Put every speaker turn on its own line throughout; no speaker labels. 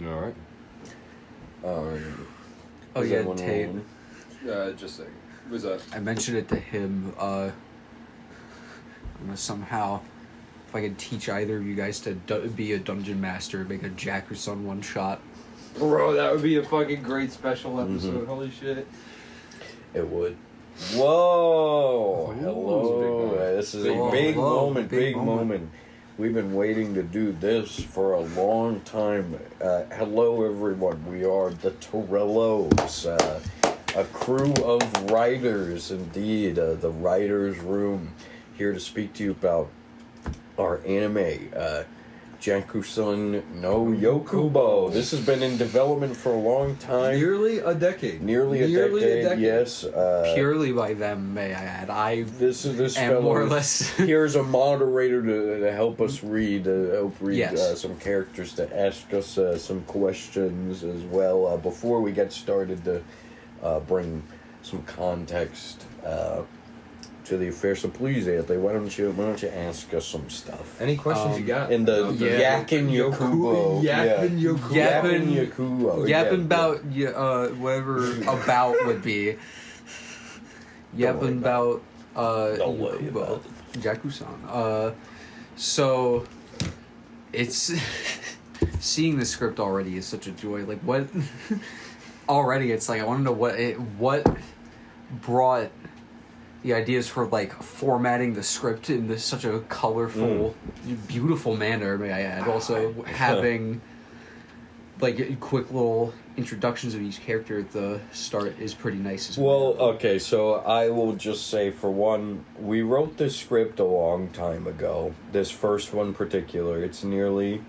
All right.
Oh yeah, Tate.
Just a second. What's that?
I mentioned it to him. I'm gonna somehow, if I could teach either of you guys to be a dungeon master, make a Jakuson one shot.
Bro, that would be a fucking great special episode.
Mm-hmm.
Holy shit.
It would. Whoa! Hello. This is a big moment. Big moment. We've been waiting to do this for a long time. Hello, everyone. We are the Torellos, a crew of writers, indeed. The writers' room, here to speak to you about our anime, Jakuson no Yokubo. This has been in development for a long time.
Nearly a decade.
Nearly a decade. Yes.
Purely by them, may I add.
This
am more or less.
Here's a moderator to help us read.
Yes.
Some characters to ask us some questions as well. Before we get started, to bring some context to the affair. So please, Anthony, why don't you ask us some stuff?
Any questions you got?
In the Yappin Yakubo.
Yappin
Yakubo.
Yappin about whatever about would be. Yappin about Yakubo. Jakuson. So it's seeing the script already is such a joy. Like what already it's like I want to know what brought the ideas for like formatting the script in this such a colorful, beautiful manner. May I add? Also having like quick little introductions of each character at the start is pretty nice as well.
Well, okay, so I will just say, for one, we wrote this script a long time ago. This first one in particular, it's nearly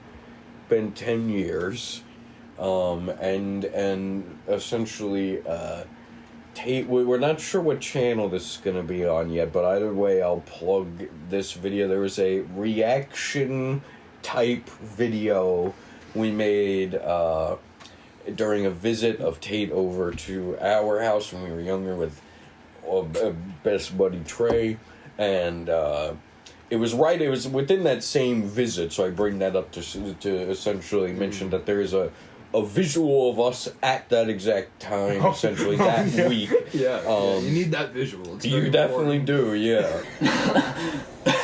been 10 years, and essentially. Tate, we're not sure what channel this is going to be on yet, but either way, I'll plug this video. There was a reaction type video we made during a visit of Tate over to our house when we were younger with best buddy Trey, and it was within that same visit, so I bring that up to essentially mention that there is a visual of us at that exact time, essentially, that week.
Yeah, you need that visual. It's
you definitely do, yeah.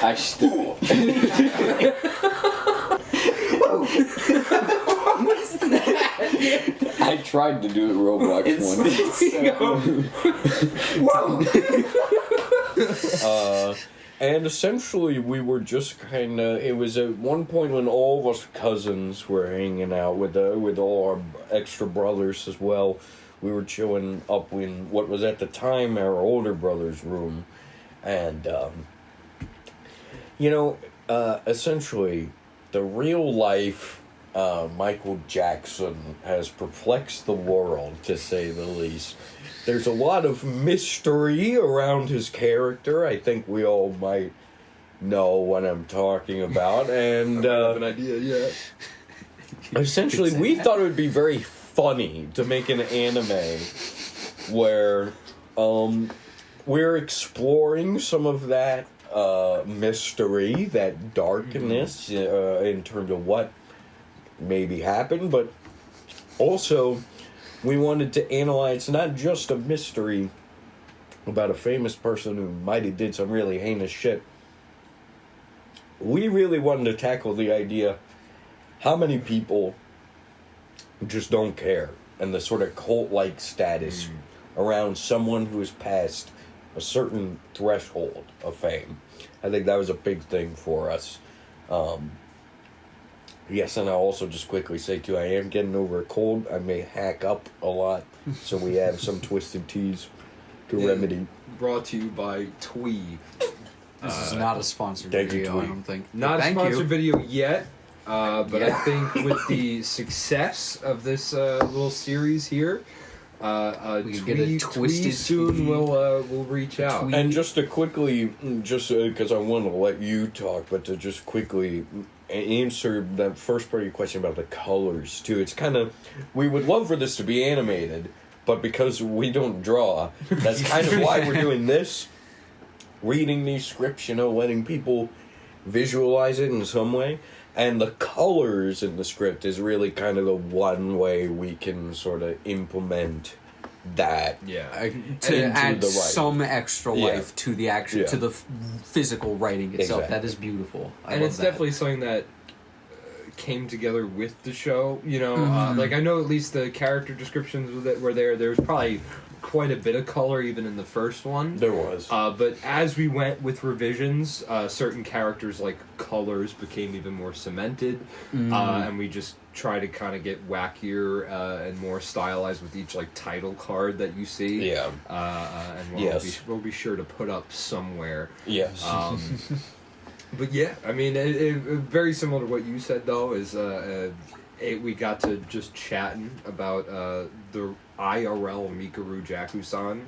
I still. What is that? I tried to do it Roblox
once. And essentially, we were just kind of. It was at one point when all of us cousins were hanging out with all our extra brothers as well. We were chilling up in what was at the time our older brother's room, and essentially, the real life Michael Jackson has perplexed the world, to say the least. There's a lot of mystery around his character. I think we all might know what I'm talking about. And
I have an idea, yeah.
Essentially, we thought it would be very funny to make an anime where we're exploring some of that mystery, that darkness, in terms of what maybe happened, but also we wanted to analyze not just a mystery about a famous person who might have did some really heinous shit. We really wanted to tackle the idea, how many people just don't care, and the sort of cult-like status around someone who has passed a certain threshold of fame. I think that was a big thing for us. Yes, and I'll also just quickly say, too, I am getting over a cold. I may hack up a lot, so we have some twisted teas to remedy.
Brought to you by Twee.
This is not a sponsored video, I don't think.
Not a sponsored video yet, but I think with the success of this little series here,
we can get a twisted
Twee soon will reach out.
And just to quickly, because I want to let you talk, but to just quickly answer that first part of your question about the colors, too. It's kind of, we would love for this to be animated, but because we don't draw, that's kind of why we're doing this. Reading these scripts, letting people visualize it in some way. And the colors in the script is really kind of the one way we can sort of implement that.
Yeah.
To
into
add
the writing.
some extra life to the action,
Yeah.
to the physical writing itself.
Exactly.
That is beautiful. I
And
love
it's
that.
definitely something that came together with the show. You know,
Mm-hmm.
like I know at least the character descriptions that were there. There was probably quite a bit of color even in the first one.
There was.
But as we went with revisions, certain characters like colors became even more cemented, and we just try to kind of get wackier and more stylized with each like title card that you see.
Yeah.
And
Yes.
we'll be sure to put up somewhere.
Yes.
But yeah, I mean, it very similar to what you said though. Is we got to just chatting about the IRL Mikaru Jakuson.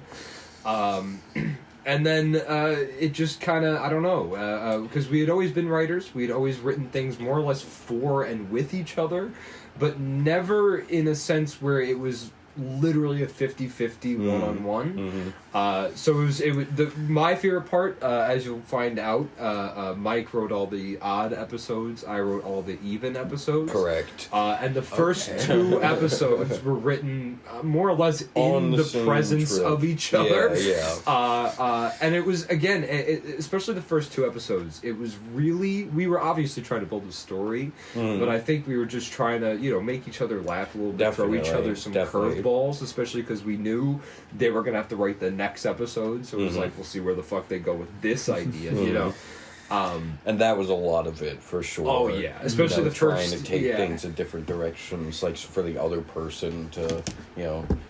And then it just kind of, I don't know, because we had always been writers. We had always written things more or less for and with each other, but never in a sense where it was literally a 50-50 one-on-one. So it was my favorite part, as you'll find out, Mike wrote all the odd episodes, I wrote all the even episodes.
Correct.
And the first two episodes were written more or less
On
in
the
the
same
presence
trip.
of each other.
Yeah.
And it was, again, especially the first two episodes, it was really, we were obviously trying to build a story, but I think we were just trying to, make each other laugh a little bit, throw each
Definitely,
other some
definitely.
curveballs, especially because we knew they were going to have to write the next episode, so it was like, we'll see where the fuck they go with this idea,
And that was a lot of it, for sure.
Oh, yeah. Especially the
trying
first-
to take
yeah.
things in different directions, like for the other person to,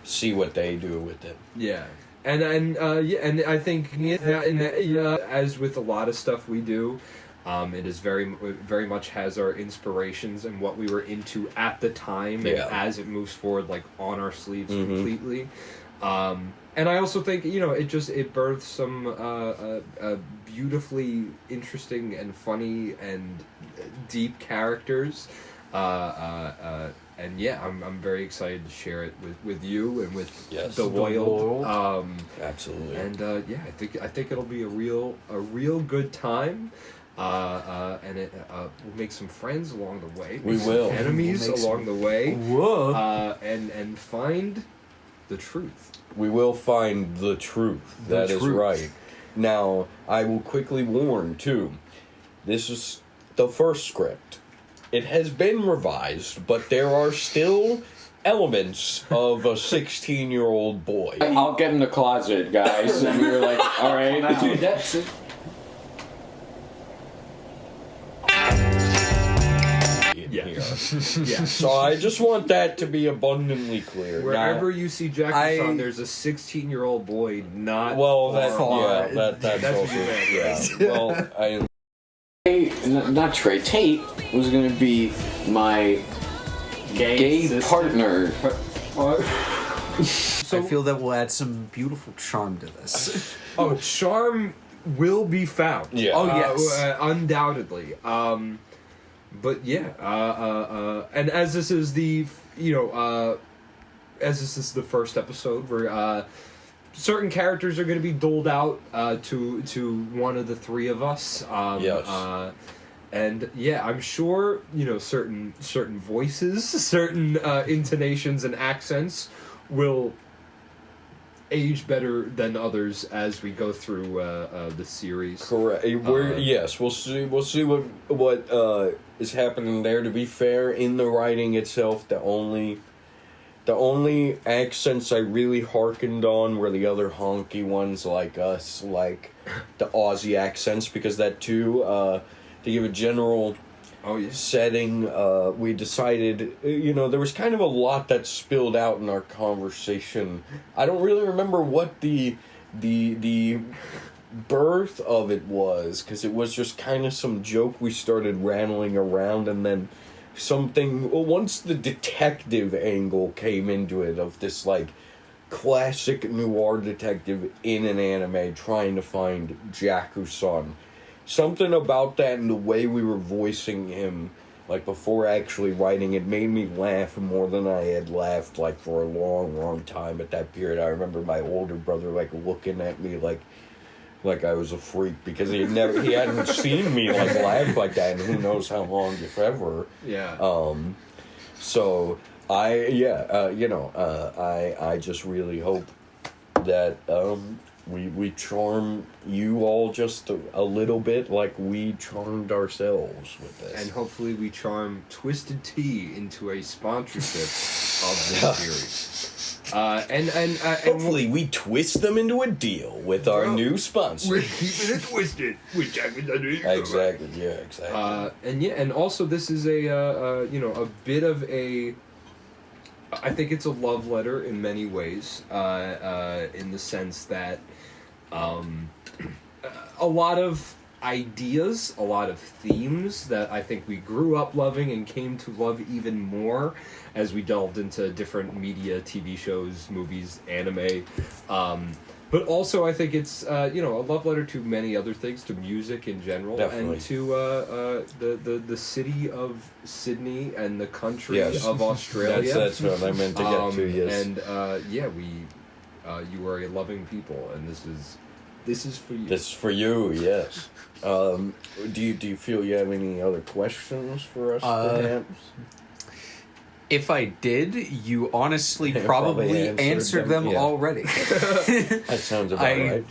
see what they do with it.
Yeah. And I think as with a lot of stuff we do, it is very much has our inspirations and what we were into at the time, and as it moves forward, like on our sleeves completely. And I also think it births some beautifully interesting and funny and deep characters. And yeah, I'm very excited to share it with you and with
Yes.
the
The
world.
Absolutely.
And I think it'll be a real good time. And we'll make some friends along the way.
We
make some
will.
enemies
We'll make
along the way.
Whoa.
And find the truth.
We will find the truth. That is
truth.
right. Now, I will quickly warn, too. This is the first script. It has been revised, but there are still elements of a 16-year-old boy.
I'll get in the closet, guys. And we were like, all right.
Dude, that's it.
Here.
Yeah.
So I just want that to be abundantly clear.
Wherever
Now,
you see Jakuson, there's a 16-year-old boy not
well,
far.
that's
That's what
also
you meant,
yeah. Well, I
Not Trey. Tate was going to be my gay
sister.
partner.
So,
I feel that will add some beautiful charm to this.
charm will be found.
Yeah.
Oh, yes.
Undoubtedly. But yeah, and as this is the first episode, where certain characters are going to be doled out to one of the three of us.
Yes.
And yeah, I'm sure certain voices, certain intonations and accents will age better than others as we go through the series.
correct. Yes, we'll see. We'll see what is happening there. To be fair, in the writing itself, the only accents I really hearkened on were the other honky ones, like us, like the Aussie accents, because that too. To give a general setting, we decided, there was kind of a lot that spilled out in our conversation. I don't really remember what the birth of it was, because it was just kind of some joke we started rattling around, and then once the detective angle came into it, of this like classic noir detective in an anime trying to find Jakuson. Something about that and the way we were voicing him, like before actually writing it, made me laugh more than I had laughed like for a long, long time at that period. I remember my older brother like looking at me like like I was a freak because he hadn't seen me like laugh like that, and who knows how long, if ever.
Yeah.
So I just really hope that we charm you all just a little bit like we charmed ourselves with this.
And hopefully we charm Twisted Tea into a sponsorship of this series. And
hopefully we twist them into a deal with our new sponsor.
We're keeping it twisted.
Exactly. Yeah. Exactly.
And also this is a bit of a. I think it's a love letter in many ways, in the sense that a lot of ideas, a lot of themes that I think we grew up loving and came to love even more as we delved into different media, TV shows, movies, anime. But also I think it's a love letter to many other things, to music in general.
Definitely.
And to the city of Sydney and the country of Australia.
That's what I meant to get to, yes.
And you are a loving people, and this is for you.
This is for you, yes. Do you feel you have any other questions for us, perhaps?
If I did, you honestly probably answered them already.
That sounds about right.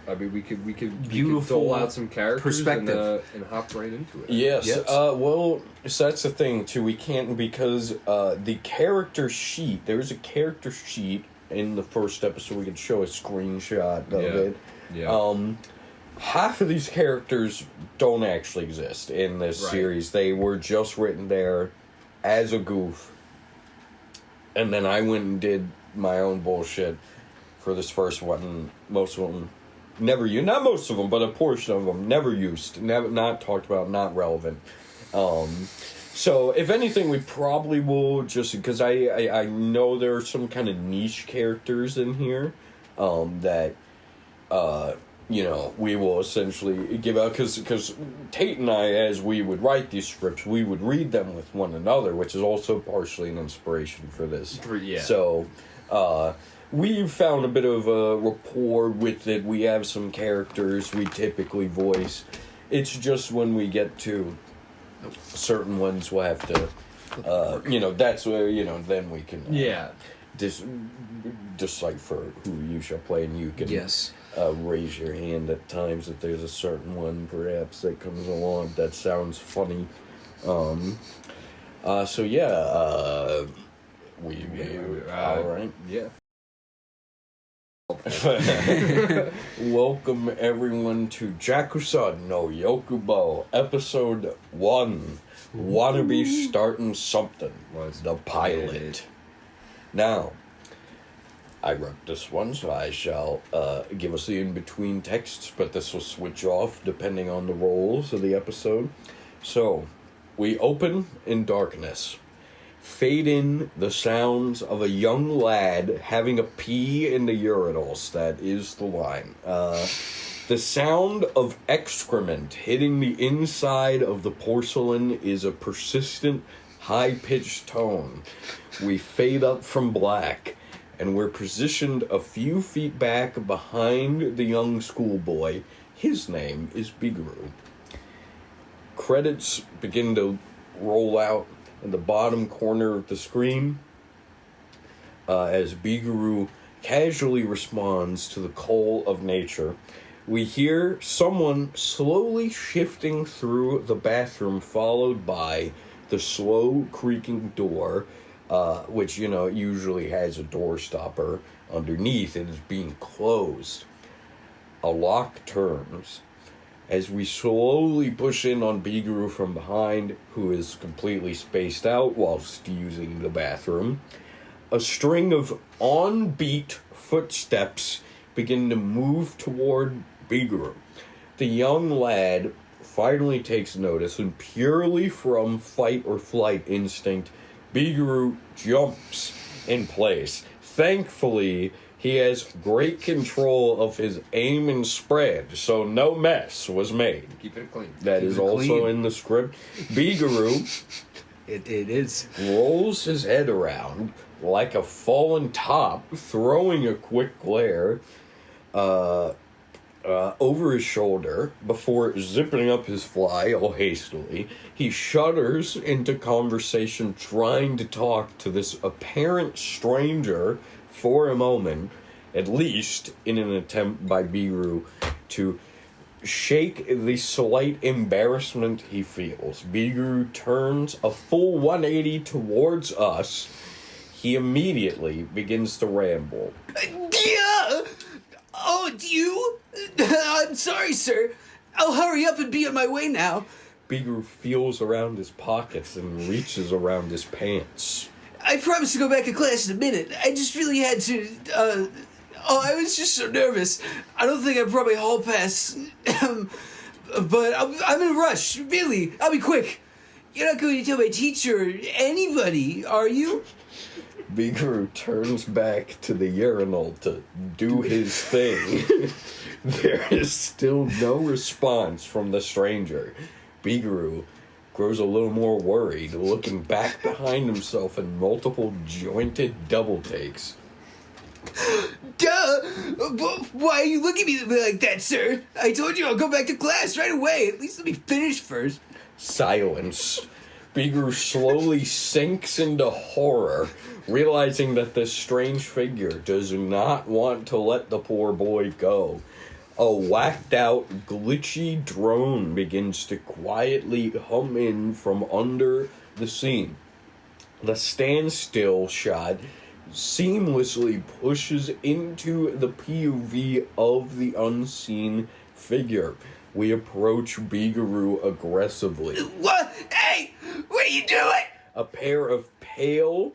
I mean, we could
beautiful
dole out some characters
perspective
and hop right into it.
Yes. Well, so that's the thing too. We can't, because the character sheet. There's a character sheet in the first episode. We could show a screenshot of it.
Yeah.
Half of these characters don't actually exist in this series. They were just written there as a goof, and then I went and did my own bullshit for this first one. And most of them never used. Not most of them, but a portion of them never used, not talked about, not relevant. So if anything, we probably will just, because I know there are some kind of niche characters in here that we will essentially give out, because Tate and I, as we would write these scripts, we would read them with one another, which is also partially an inspiration for this.
Yeah.
So, we've found a bit of a rapport with it. We have some characters we typically voice. It's just when we get to certain ones, we'll have to, that's where, then we can decipher who you shall play, and you can raise your hand at times if there's a certain one perhaps that comes along that sounds funny. All right.
Yeah.
Welcome everyone to Jakuson no Yokubo, episode 1. Wanna be starting something. The pilot. Now, I wrote this one, so I shall give us the in-between texts, but this will switch off depending on the roles of the episode. So, we open in darkness. Fade in the sounds of a young lad having a pee in the urinals. That is the line. The sound of excrement hitting the inside of the porcelain is a persistent, high-pitched tone. We fade up from black, and we're positioned a few feet back behind the young schoolboy. His name is Biguru. Credits begin to roll out in the bottom corner of the screen as Biguru casually responds to the call of nature. We hear someone slowly shifting through the bathroom, followed by the slow creaking door, which, usually has a door stopper underneath. It is being closed. A lock turns. As we slowly push in on Biguru from behind, who is completely spaced out whilst using the bathroom, a string of on-beat footsteps begin to move toward Biguru. The young lad finally takes notice, and purely from fight or flight instinct, Biguru jumps in place. Thankfully, he has great control of his aim and spread, so no mess was made.
Keep it clean.
That is also in the script. Biguru
It is.
rolls his head around like a fallen top, throwing a quick glare, over his shoulder, before zipping up his fly all hastily, he shudders into conversation, trying to talk to this apparent stranger for a moment, at least in an attempt by Biru to shake the slight embarrassment he feels. Biru turns a full 180 towards us. He immediately begins to ramble.
Yeah! Oh, you? I'm sorry, sir. I'll hurry up and be on my way now.
Biru feels around his pockets and reaches around his pants.
I promise to go back to class in a minute. I just really had to, I was just so nervous. I don't think I brought my hall pass. But I'm in a rush, really. I'll be quick. You're not going to tell my teacher or anybody, are you?
Biru turns back to the urinal to do his thing. There is still no response from the stranger. Biru grows a little more worried, looking back behind himself in multiple jointed double takes.
Duh! Why are you looking at me like that, sir? I told you I'll go back to class right away. At least let me finish first.
Silence. Biru slowly sinks into horror, realizing that this strange figure does not want to let the poor boy go. A whacked-out, glitchy drone begins to quietly hum in from under the scene. The standstill shot seamlessly pushes into the POV of the unseen figure. We approach Biru aggressively.
What? Hey! What are you doing?
A pair of pale,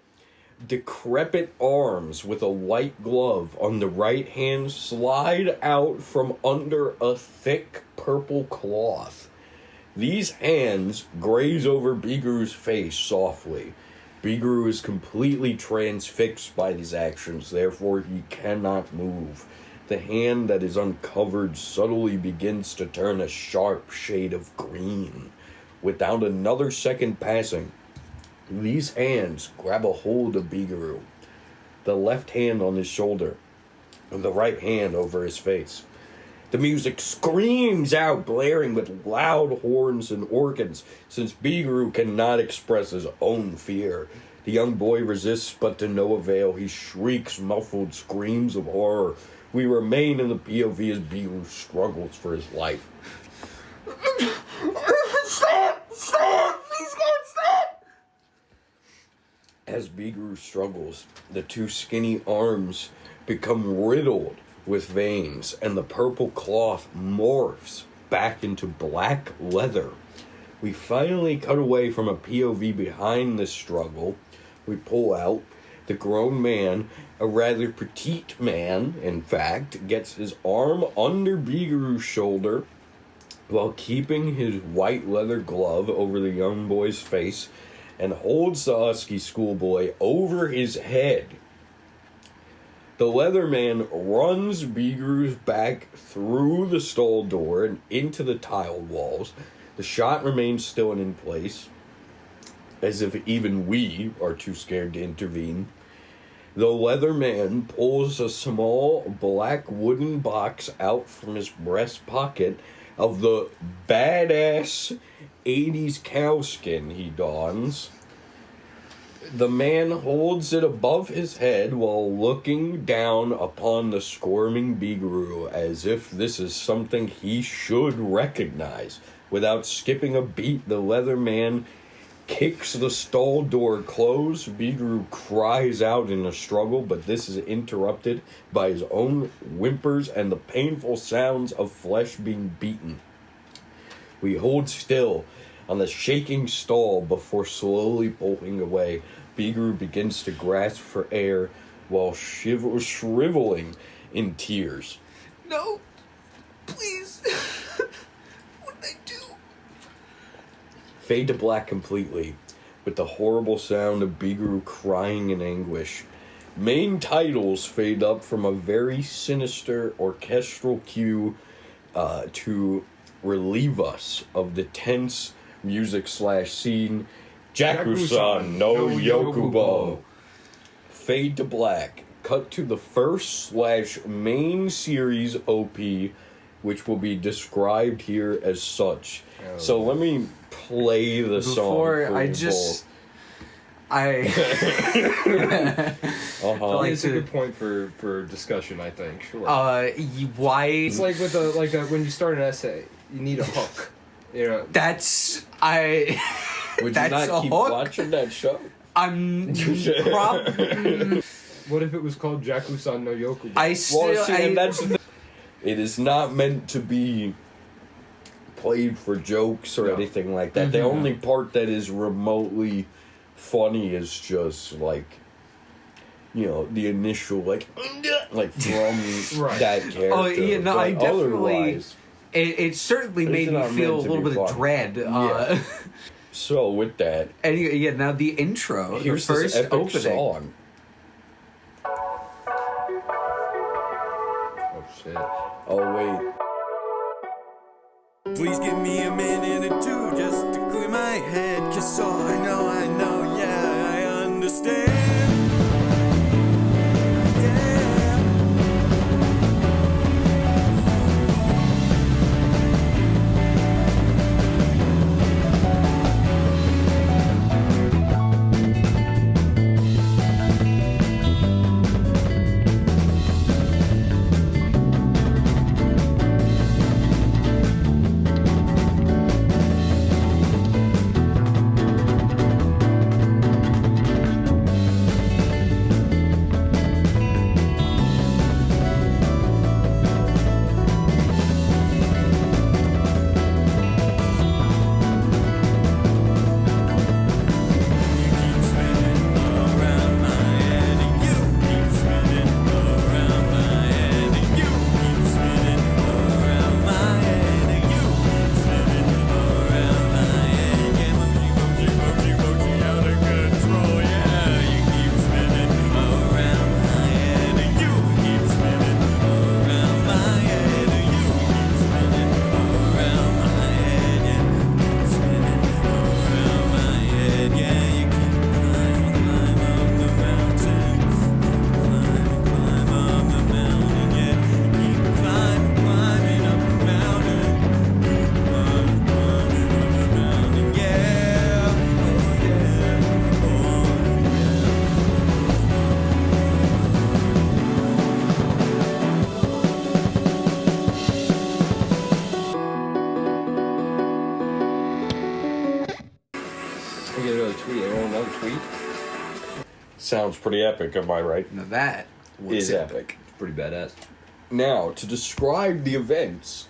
decrepit arms with a white glove on the right hand slide out from under a thick purple cloth. These hands graze over Biru's face softly. Biru is completely transfixed by these actions, therefore he cannot move. The hand that is uncovered subtly begins to turn a sharp shade of green. Without another second passing, these hands grab a hold of Biru, the left hand on his shoulder, and the right hand over his face. The music screams out, blaring with loud horns and organs, since Biru cannot express his own fear. The young boy resists, but to no avail. He shrieks muffled screams of horror. We remain in the POV as Biru struggles for his life.
Stop! Stop! Please God, stop!
As Biru struggles, the two skinny arms become riddled with veins, and the purple cloth morphs back into black leather. We finally cut away from a POV behind this struggle. We pull out. The grown man, a rather petite man, in fact, gets his arm under Biguru's shoulder while keeping his white leather glove over the young boy's face and holds the husky schoolboy over his head. The leather man runs Biguru's back through the stall door and into the tiled walls. The shot remains still and in place, as if even we are too scared to intervene. The leather man pulls a small black wooden box out from his breast pocket of the badass 80s cowskin he dons. The man holds it above his head while looking down upon the squirming Biguru as if this is something he should recognize. Without skipping a beat, the leather man kicks the stall door closed. Biguru cries out in a struggle, but this is interrupted by his own whimpers and the painful sounds of flesh being beaten. We hold still on the shaking stall before slowly pulling away. Biguru begins to grasp for air while shriveling in tears.
No, please. What did I do?
Fade to black completely, with the horrible sound of Biguru crying in anguish. Main titles fade up from a very sinister orchestral cue to relieve us of the tense music /scene. Jakuson no Yokubo. Fade to black. Cut to the first /main series OP, which will be described here as such.
Oh.
So let me play the song
Before
for
I
you
just,
both.
Well,
like
it's a
to-
good point for discussion, I think. Sure.
Why?
It's like with when you start an essay, you need a hook. You know.
That's
Would you
that's
not
a
keep
hook?
watching that show?
I'm
What if it was called Jakuson no Yokubo?
I still
Well, see, and that's the thing. It is not meant to be played for jokes or
No.
anything like that. The only part that is remotely funny is just like, you know, the initial like from
Right.
that character.
Oh, yeah, no, I
But
definitely-
otherwise-
it certainly
It's
made me
not
feel a
meant to
little
be
bit of
fun.
dread.
Yeah. So with that,
Anyway, yeah. Now the intro,
here's
the first
this epic
opening.
song.
Oh shit.
Oh wait.
Please give me a minute or two just to clear my head. Cause all I know, yeah, I understand. Yeah.
I get another tweet. Anyone another tweet?
Sounds pretty epic, am I right?
Now that was
Is epic.
It's pretty badass.
Now, to describe the events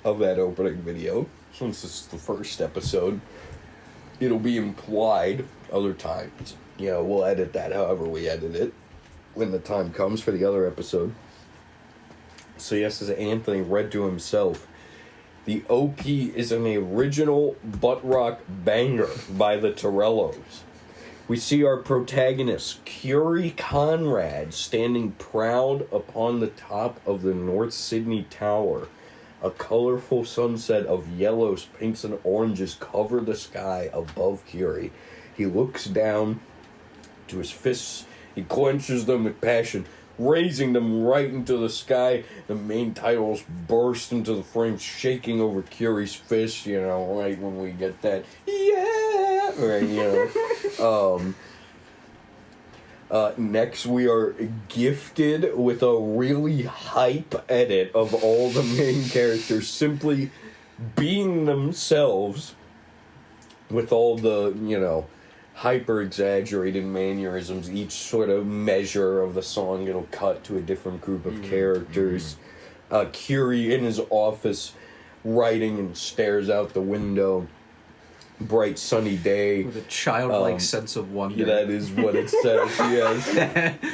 of that opening video, since this is the first episode, it'll be implied other times. You know, we'll edit that however we edit it when the time comes for the other episode. So yes, as Anthony read to himself, the OP is an original butt rock banger by the Torellos. We see our protagonist, Kyuri Conrad, standing proud upon the top of the North Sydney Tower. A colorful sunset of yellows, pinks, and oranges cover the sky above Kyuri. He looks down to his fists. He clenches them with passion, raising them right into the sky. The main titles burst into the frame, shaking over Kyuri's fist, you know, right when we get that, yeah, right, you know. Next, we are gifted with a really hype edit of all the main characters simply being themselves with all the, you know, hyper-exaggerated mannerisms. Each sort of measure of the song, it'll cut to a different group of characters. Kyuri in his office writing and stares out the window. Bright sunny day.
with a childlike sense of wonder.
Yeah, that is what it says, yes.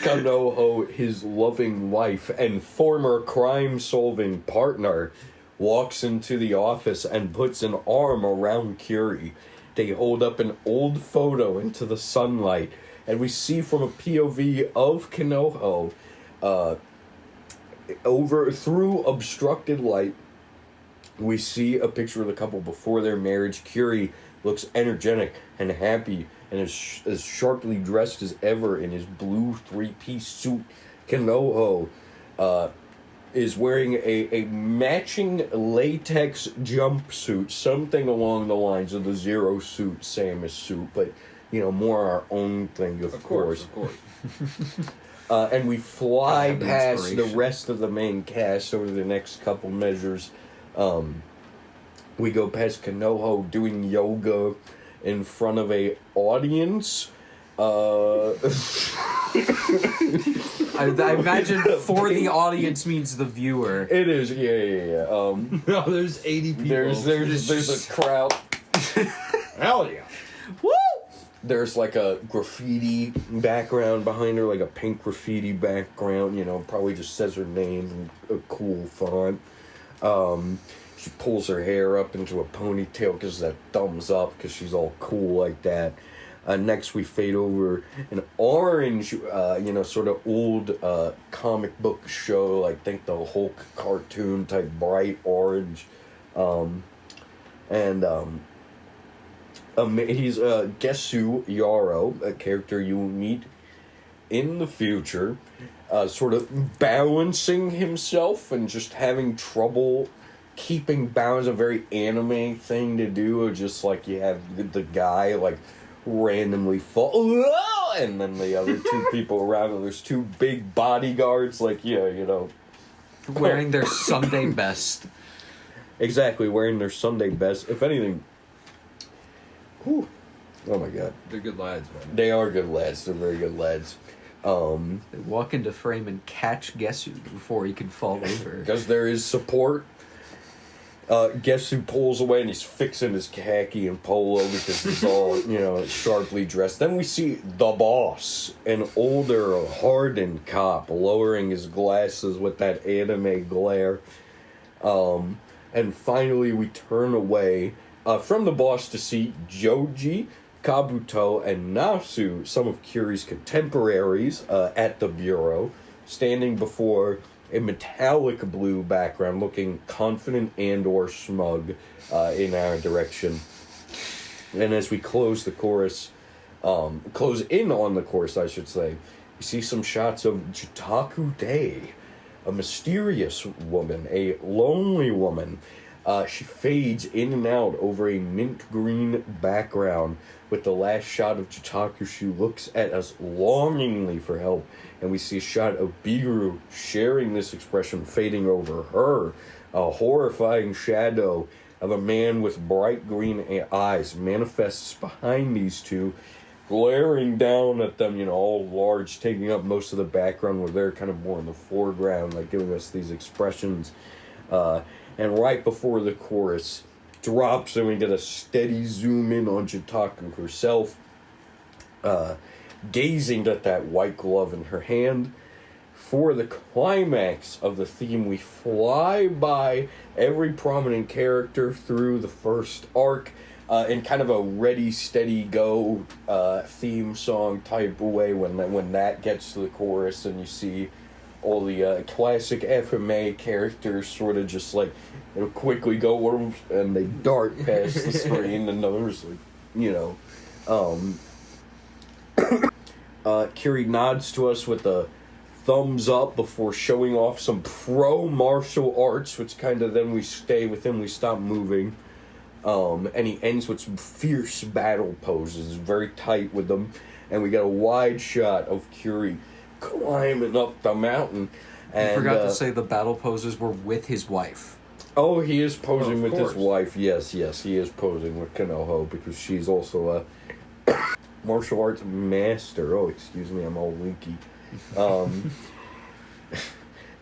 Kanoho, his loving wife and former crime-solving partner, walks into the office and puts an arm around Kyuri. They hold up an old photo into the sunlight, and we see from a POV of Kanoho, through obstructed light, we see a picture of the couple before their marriage. Kyuri looks energetic and happy and is as sharply dressed as ever in his blue three-piece suit. Kanoho is wearing a matching latex jumpsuit, something along the lines of the Zero suit, Samus suit, but, more our own thing, of course.
Of course.
And we fly
have
past the
inspiration.
rest of the main cast over the next couple measures. We go past Kanoho doing yoga in front of a audience.
I imagine for the audience means the viewer.
It is, yeah.
No, there's 80 people.
There's a crowd.
Hell yeah.
Woo!
There's like a graffiti background behind her, like a pink graffiti background, probably just says her name in a cool font. She pulls her hair up into a ponytail because that thumbs up because she's all cool like that. Next we fade over an orange, sort of old comic book show, like think the Hulk cartoon type bright orange. He's Gesu Yaro, a character you will meet in the future, sort of balancing himself and just having trouble keeping balance. A very anime thing to do, just like you have the guy like randomly fall, and then the other two people around him. There's two big bodyguards, like
Wearing their Sunday best.
exactly, wearing their Sunday best. If anything, whew, oh my god,
They're good lads, man.
they are good lads. They're very good lads.
They walk into frame and catch Gesu before he can fall over.
Because there is support. Gesu pulls away and he's fixing his khaki and polo because he's all, sharply dressed. Then we see the boss, an older, hardened cop, lowering his glasses with that anime glare. And finally we turn away from the boss to see Joji, Kabuto, and Nasu, some of Kyuri's contemporaries, at the bureau, standing before a metallic blue background, looking confident and or smug in our direction. And as we close in on the chorus, I should say, we see some shots of Jitaku Day, a mysterious woman, a lonely woman. She fades in and out over a mint green background. With the last shot of Jitaku, she looks at us longingly for help. And we see a shot of Biru sharing this expression, fading over her. A horrifying shadow of a man with bright green eyes manifests behind these two, glaring down at them, all large, taking up most of the background, where they're kind of more in the foreground, like giving us these expressions. And right before the chorus drops, and we get a steady zoom in on Jitaku herself, gazing at that white glove in her hand. For the climax of the theme, we fly by every prominent character through the first arc in kind of a ready, steady, go theme song type way when that gets to the chorus, and you see all the classic FMA characters sort of just like quickly go and they dart past the screen, and others Kyuri nods to us with a thumbs up before showing off some pro martial arts, which kind of then we stay with him, we stop moving. And he ends with some fierce battle poses, very tight with them, and we got a wide shot of Kyuri climbing up the mountain. And
I forgot to say the battle poses were with his wife.
Oh, he is posing with
course.
his wife. Yes, he is posing with Kanoho because she's also a martial arts master. Oh, excuse me, I'm all leaky.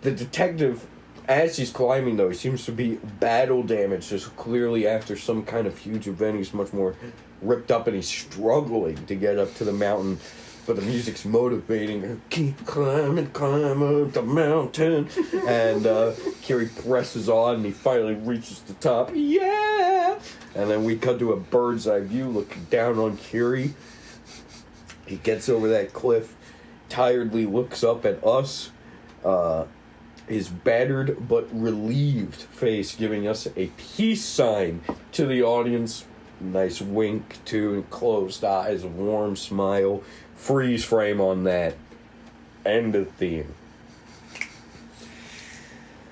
The detective, as he's climbing, though, he seems to be battle damaged, just clearly after some kind of huge event. He's much more ripped up, and he's struggling to get up to the mountain. But the music's motivating her. Keep climbing, climb up the mountain. And Kyuri presses on, and he finally reaches the top. Yeah! And then we cut to a bird's eye view looking down on Kyuri. He gets over that cliff, tiredly looks up at us. His battered but relieved face giving us a peace sign to the audience. Nice wink, too, closed eyes, a warm smile. Freeze frame on that. End of theme.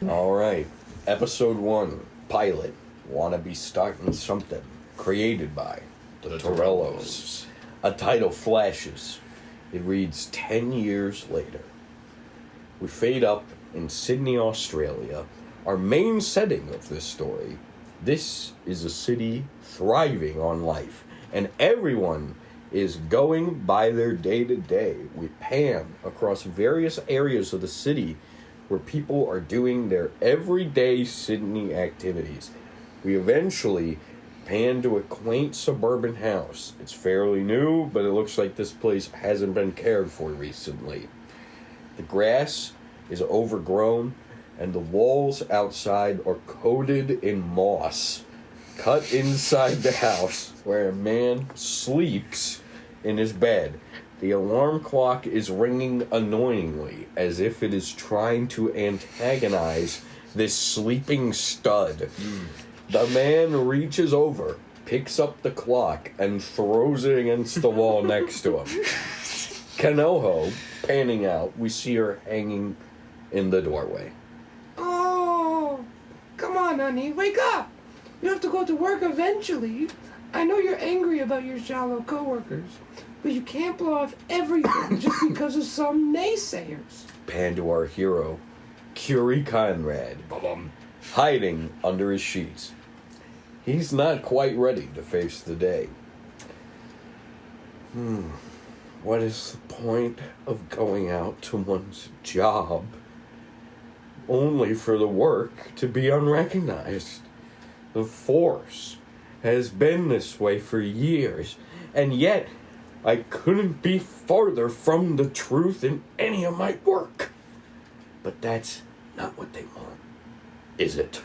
Alright, episode 1, pilot, Wanna Be Startin Somethin, created by the Torellos. A title flashes. It reads 10 years later. We fade up in Sydney, Australia, our main setting of this story. This is a city thriving on life, and everyone is going by their day-to-day. We pan across various areas of the city where people are doing their everyday Sydney activities. We eventually pan to a quaint suburban house. It's fairly new, but it looks like this place hasn't been cared for recently. The grass is overgrown, and the walls outside are coated in moss. Cut inside the house, where a man sleeps in his bed. The alarm clock is ringing annoyingly, as if it is trying to antagonize this sleeping stud. The man reaches over, picks up the clock, and throws it against the wall next to him. Kanoho, panning out, we see her hanging in the doorway.
Oh, come on, honey, wake up. You have to go to work eventually. I know you're angry about your shallow coworkers, but you can't blow off everything just because of some naysayers.
Pan to our hero, Kyuri Conrad, hiding under his sheets. He's not quite ready to face the day. What is the point of going out to one's job only for the work to be unrecognized? The force has been this way for years, and yet I couldn't be farther from the truth in any of my work. But that's not what they want, is it?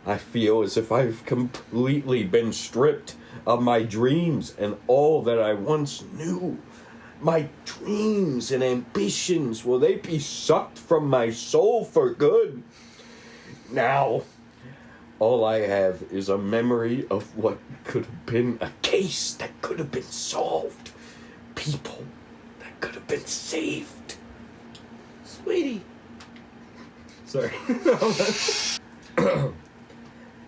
I feel as if I've completely been stripped of my dreams and all that I once knew. My dreams and ambitions, will they be sucked from my soul for good? Now, all I have is a memory of what could have been a case that could have been solved. People that could have been saved.
Sweetie,
Sorry.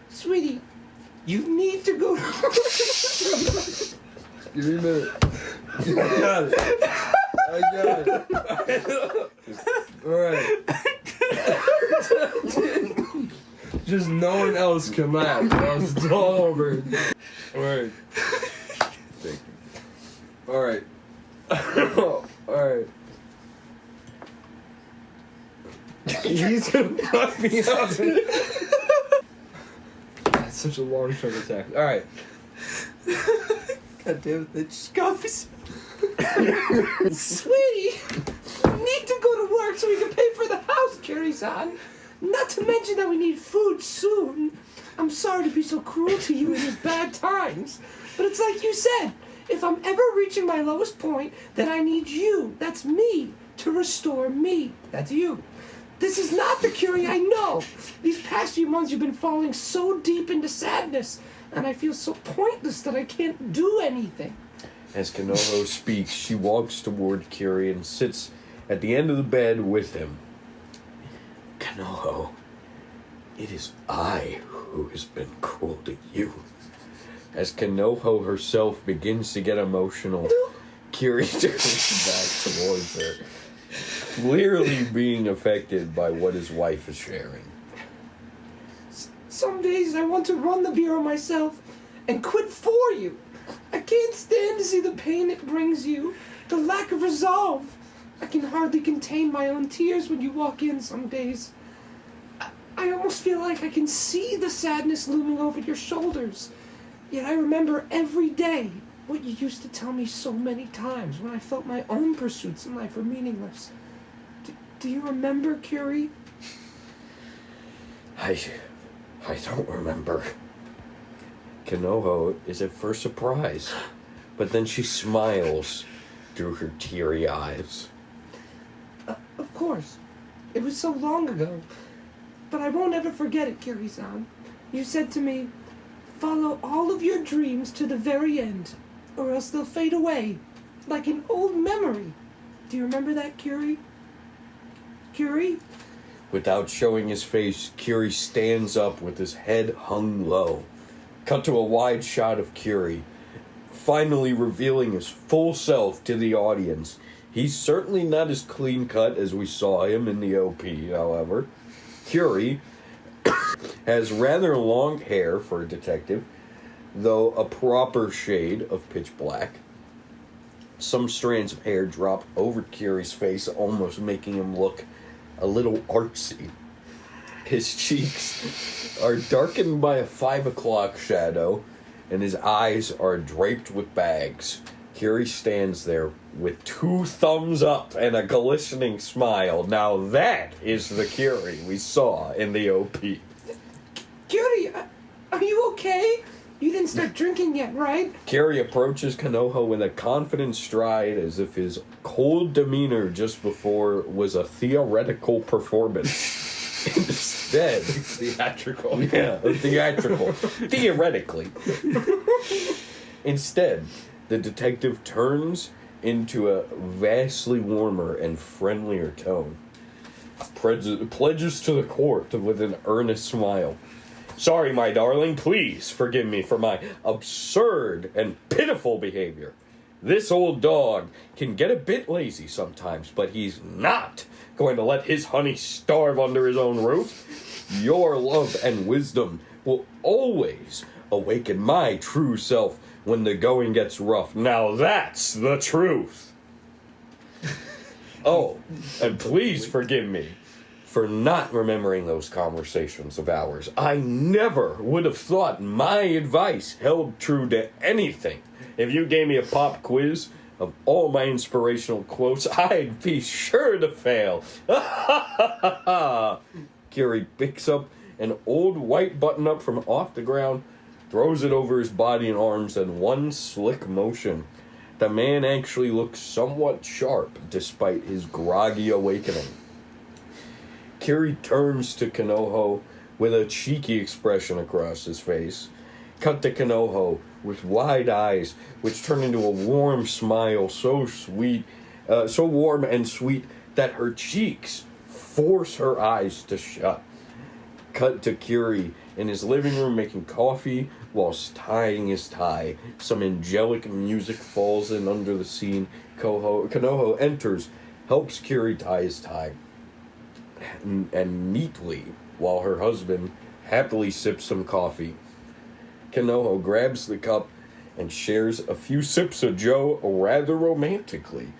sweetie, you need to go.
Give me a minute. I got it. Alright. Just no one else can laugh. It's all over. Alright. Thank you. Alright. Alright. He's gonna fuck me up. That's such a long-term attack. Alright.
God damn it, that just got me.
Sweetie, you need to go to work so we can pay for the house, Kyuri-san. Not to mention that we need food soon. I'm sorry to be so cruel to you in these bad times, but it's like you said, if I'm ever reaching my lowest point, then I need you, that's me, to restore me. That's you. This is not the Kyuri I know. These past few months you've been falling so deep into sadness, and I feel so pointless that I can't do anything.
As Kanoho speaks, she walks toward Kyuri and sits at the end of the bed with him. Kanoho, it is I who has been cruel to you. As Kanoho herself begins to get emotional, Kyuri turns back towards her, clearly being affected by what his wife is sharing.
Some days I want to run the bureau myself and quit for you. I can't stand to see the pain it brings you, the lack of resolve. I can hardly contain my own tears when you walk in some days. I almost feel like I can see the sadness looming over your shoulders. Yet I remember every day what you used to tell me so many times when I felt my own pursuits in life were meaningless. Do you remember, Kyuri?
I don't remember. Kanoho is at first surprised, but then she smiles through her teary eyes.
Of course. It was so long ago. But I won't ever forget it, Kyuri-san. You said to me, follow all of your dreams to the very end, or else they'll fade away, like an old memory. Do you remember that, Kyuri? Kyuri?
Without showing his face, Kyuri stands up with his head hung low. Cut to a wide shot of Kyuri, finally revealing his full self to the audience. He's certainly not as clean-cut as we saw him in the OP, however. Kyuri has rather long hair for a detective, though a proper shade of pitch black. Some strands of hair drop over Kyuri's face, almost making him look a little artsy. His cheeks are darkened by a 5 o'clock shadow, and his eyes are draped with bags. Kyuri stands there with 2 thumbs up and a glistening smile. Now that is the Kyuri we saw in the OP.
Kyuri, are you okay? You didn't start drinking yet, right?
Kyuri approaches Konoha with a confident stride, as if his cold demeanor just before was a theoretical performance. Instead,
Theatrical.
yeah, theatrical. Theoretically. Instead, the detective turns into a vastly warmer and friendlier tone. Pledges to the court with an earnest smile. Sorry, my darling, please forgive me for my absurd and pitiful behavior. This old dog can get a bit lazy sometimes, but he's not going to let his honey starve under his own roof. Your love and wisdom will always awaken my true self when the going gets rough. Now that's the truth. Oh, and please forgive me for not remembering those conversations of ours. I never would have thought my advice held true to anything. If you gave me a pop quiz of all my inspirational quotes, I'd be sure to fail. Kyuri picks up an old white button-up from off the ground, throws it over his body and arms in one slick motion. The man actually looks somewhat sharp despite his groggy awakening. Kyuri turns to Konoha with a cheeky expression across his face. Cut to Konoha with wide eyes, which turn into a warm smile so warm and sweet that her cheeks force her eyes to shut. Cut to Kyuri in his living room making coffee whilst tying his tie. Some angelic music falls in under the scene. Konoha enters, helps Kyuri tie his tie, and neatly, while her husband happily sips some coffee. Konoha grabs the cup and shares a few sips of Joe rather romantically.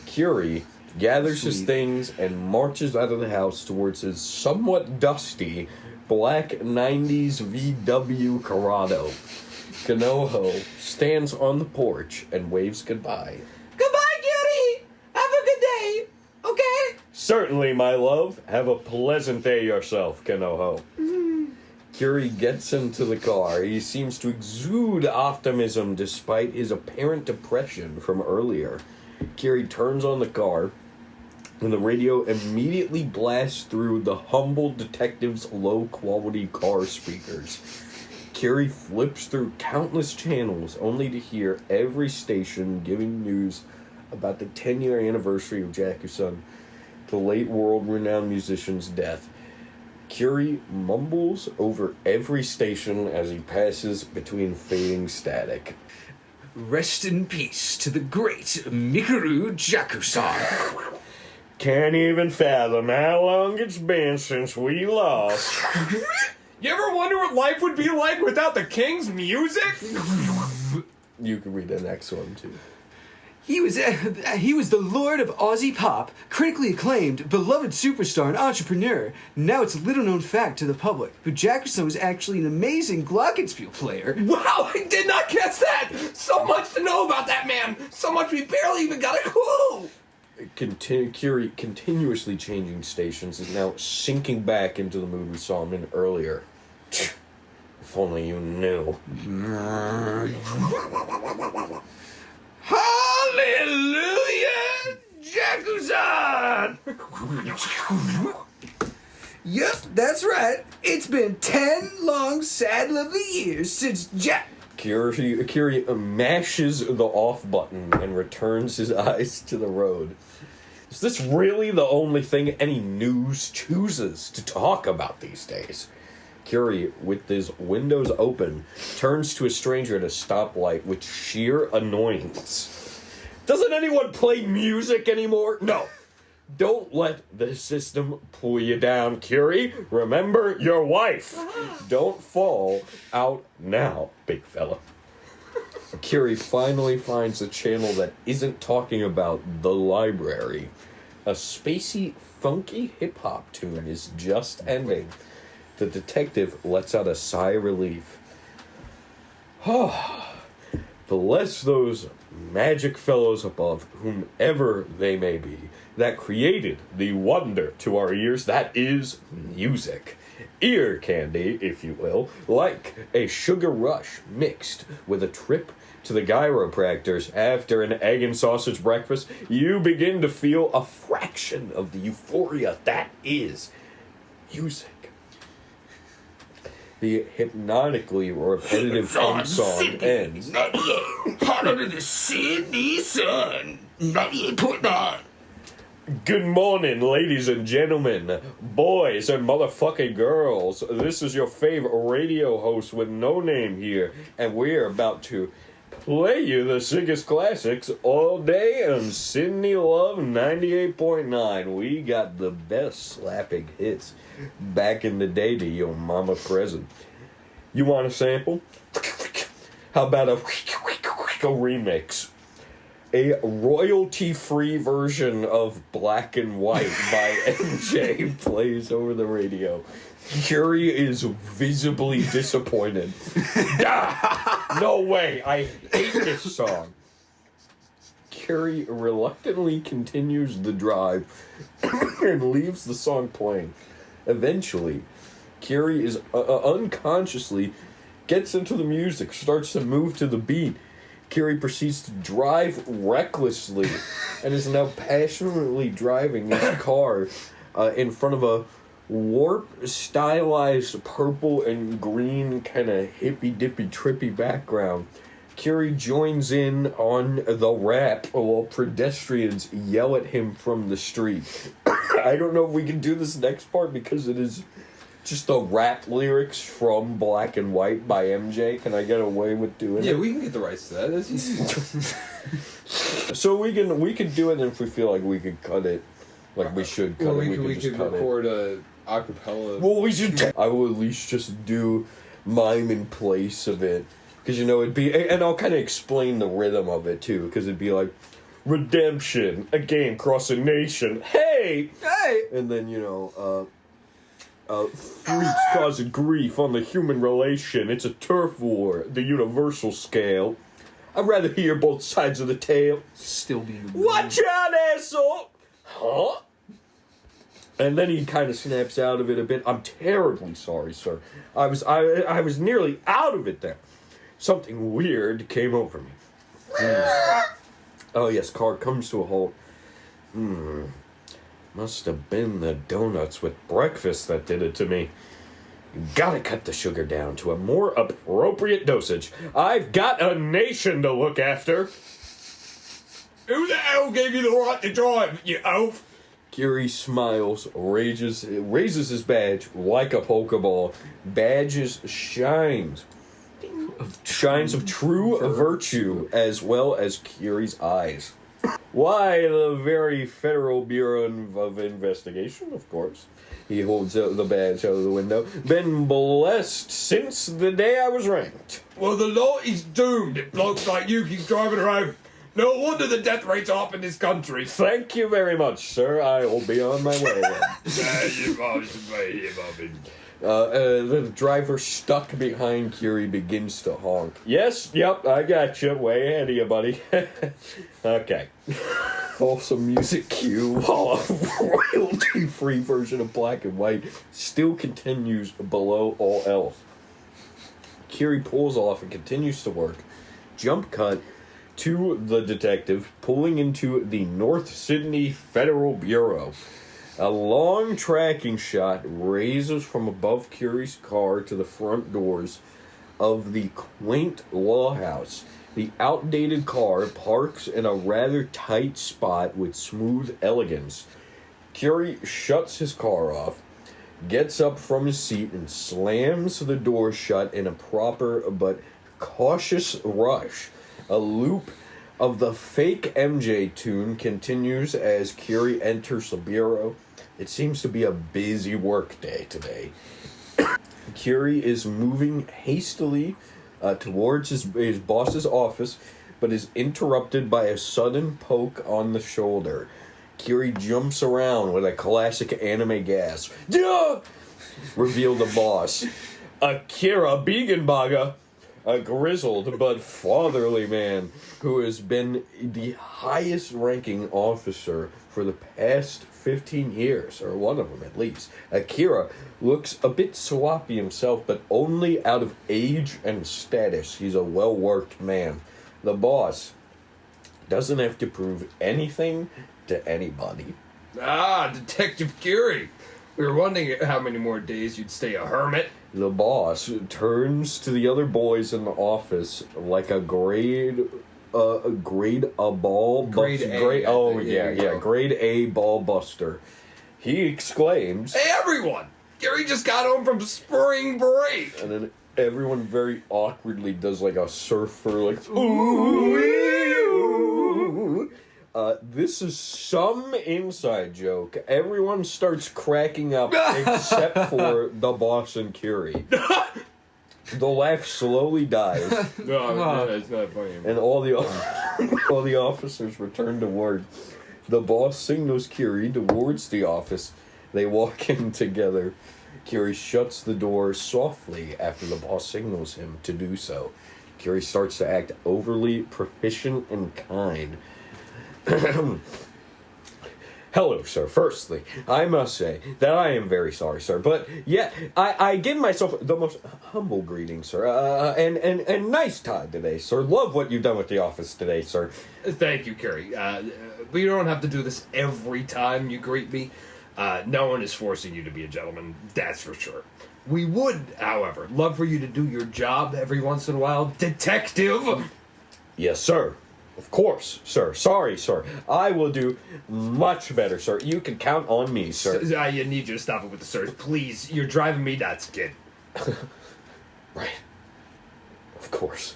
Kyuri gathers his things and marches out of the house towards his somewhat dusty black 90s VW Corrado. Konoha stands on the porch and waves goodbye.
Goodbye, Kyuri! Have a good day, okay?
Certainly, my love. Have a pleasant day yourself, Konoha. Kyuri gets into the car. He seems to exude optimism despite his apparent depression from earlier. Kyuri turns on the car, and the radio immediately blasts through the humble detective's low-quality car speakers. Kyuri flips through countless channels only to hear every station giving news about the 10-year anniversary of Jakuson, the late world-renowned musician's death. Kyuri mumbles over every station as he passes between fading static.
Rest in peace to the great Mikuru Jakuson.
Can't even fathom how long it's been since we lost.
You ever wonder what life would be like without the King's music?
You can read the next one, too.
He was the lord of Aussie pop, critically acclaimed, beloved superstar and entrepreneur. Now it's a little-known fact to the public, but Jakuson was actually an amazing glockenspiel player.
Wow, I did not guess that! So much to know about that man! So much we barely even got a clue!
Kyuri continuously changing stations is now sinking back into the mood we saw him in earlier. If only you knew.
Hallelujah, Jakuson! Yep, that's right. It's been 10 long, sad, lovely years since
Kyuri mashes the off button and returns his eyes to the road. Is this really the only thing any news chooses to talk about these days? Kyuri, with his windows open, turns to a stranger at a stoplight with sheer annoyance. Doesn't anyone play music anymore? No. Don't let the system pull you down, Kyuri. Remember your wife. Don't fall out now, big fella. Kyuri finally finds a channel that isn't talking about the library. A spacey, funky hip-hop tune is just ending. The detective lets out a sigh of relief. Bless those magic fellows above, whomever they may be, that created the wonder to our ears that is music. Ear candy, if you will, like a sugar rush mixed with a trip to the chiropractors after an egg and sausage breakfast. You begin to feel a fraction of the euphoria that is music. The hypnotically repetitive theme song ends.
98 under the Sydney sun. 98.9.
Good morning, ladies and gentlemen, boys and motherfucking girls. This is your favorite radio host with no name here, and we're about to play you the sickest classics all day on Sydney Love 98.9. We got the best slapping hits back in the day to your mama present. You want a sample? How about a remix? A royalty-free version of Black and White by MJ plays over the radio. Kyuri is visibly disappointed. No way, I hate this song. Kyuri reluctantly continues the drive and leaves the song playing. Eventually, Kyuri is unconsciously gets into the music, starts to move to the beat. Kyuri proceeds to drive recklessly and is now passionately driving his car in front of a warp-stylized purple and green kind of hippy-dippy trippy background. Kyuri joins in on the rap while pedestrians yell at him from the street. I don't know if we can do this next part because it is just the rap lyrics from Black and White by MJ. Can I get away with doing it?
Yeah, we can get the rights to that. That's easy.
So we can do it, and if we feel like we could cut it, like we should cut it, we can just cut
record a acapella.
Well, we should. I will at least just do mime in place of it, because it'd be, and I'll kind of explain the rhythm of it too, because it'd be like, redemption, a game cross a nation. Hey, and then freaks causing grief on the human relation. It's a turf war, the universal scale. I'd rather hear both sides of the tale.
Still being...
Watch out, asshole! Huh? And then he kind of snaps out of it a bit. I'm terribly sorry, sir. I was nearly out of it there. Something weird came over me. Oh, yes, car comes to a halt. Must have been the donuts with breakfast that did it to me. You gotta cut the sugar down to a more appropriate dosage. I've got a nation to look after. Who the hell gave you the right to drive, you oaf? Kyuri smiles, raises his badge like a Pokeball. Badges shines of true virtue, as well as Kyuri's eyes. Why, the very Federal Bureau of Investigation, of course. He holds out the badge out of the window. Been blessed since the day I was ranked.
Well, the law is doomed if blokes like you keep driving around. No wonder the death rate's up in this country.
Thank you very much, sir. I will be on my way then. The driver stuck behind Kyuri begins to honk. Yep, I got you. Way ahead of you, buddy. Okay. Wholesome music cue while a royalty-free version of Black and White still continues below all else. Kyuri pulls off and continues to work. Jump cut to the detective pulling into the North Sydney Federal Bureau. A long tracking shot raises from above Kyuri's car to the front doors. of the quaint law house. The outdated car parks in a rather tight spot with smooth elegance. Kyuri shuts his car off, gets up from his seat, and slams the door shut in a proper but cautious rush. A loop of the fake MJ tune continues as Kyuri enters the bureau. It seems to be a busy work day today. Kyuri is moving hastily towards his boss's office, but is interrupted by a sudden poke on the shoulder. Kyuri jumps around with a classic anime gasp. Duh! Revealed the boss. Akira Begenbaga, a grizzled but fatherly man who has been the highest ranking officer for the past 15 years, or one of them at least. Akira looks a bit sloppy himself, but only out of age and status. He's a well-worked man. The boss doesn't have to prove anything to anybody.
Ah, Detective Kyuri. We were wondering how many more days you'd stay a hermit.
The boss turns to the other boys in the office like a grade A ball
Grade
buster.
A,
Oh
I think.
yeah,
Yeah.
grade A ball buster. He exclaims,
Hey, everyone! Kyuri just got home from spring break.
and then everyone very awkwardly does like a surfer, like ooh. This is some inside joke. Everyone starts cracking up except for the boss and Kyuri. The laugh slowly dies,
No, it's not funny.
and all the officers return to work. The boss signals Kyuri towards the office. They walk in together. Kyuri shuts the door softly after the boss signals him to do so. Kyuri starts to act overly proficient and kind. Hello, sir. Firstly, I must say that I am very sorry, sir. But yeah, I give myself the most humble greeting, sir. And nice time today, sir. Love what you've done with the office today, sir.
Thank you, Kyuri. But you don't have to do this every time you greet me. No one is forcing you to be a gentleman, that's for sure. We would, however, love for you to do your job every once in a while, detective.
Yes, sir. Of course, sir. Sorry, sir. I will do much better, sir. You can count on me, sir.
I need you to stop it with the sirs, please. You're driving me nuts, kid.
Right. Of course.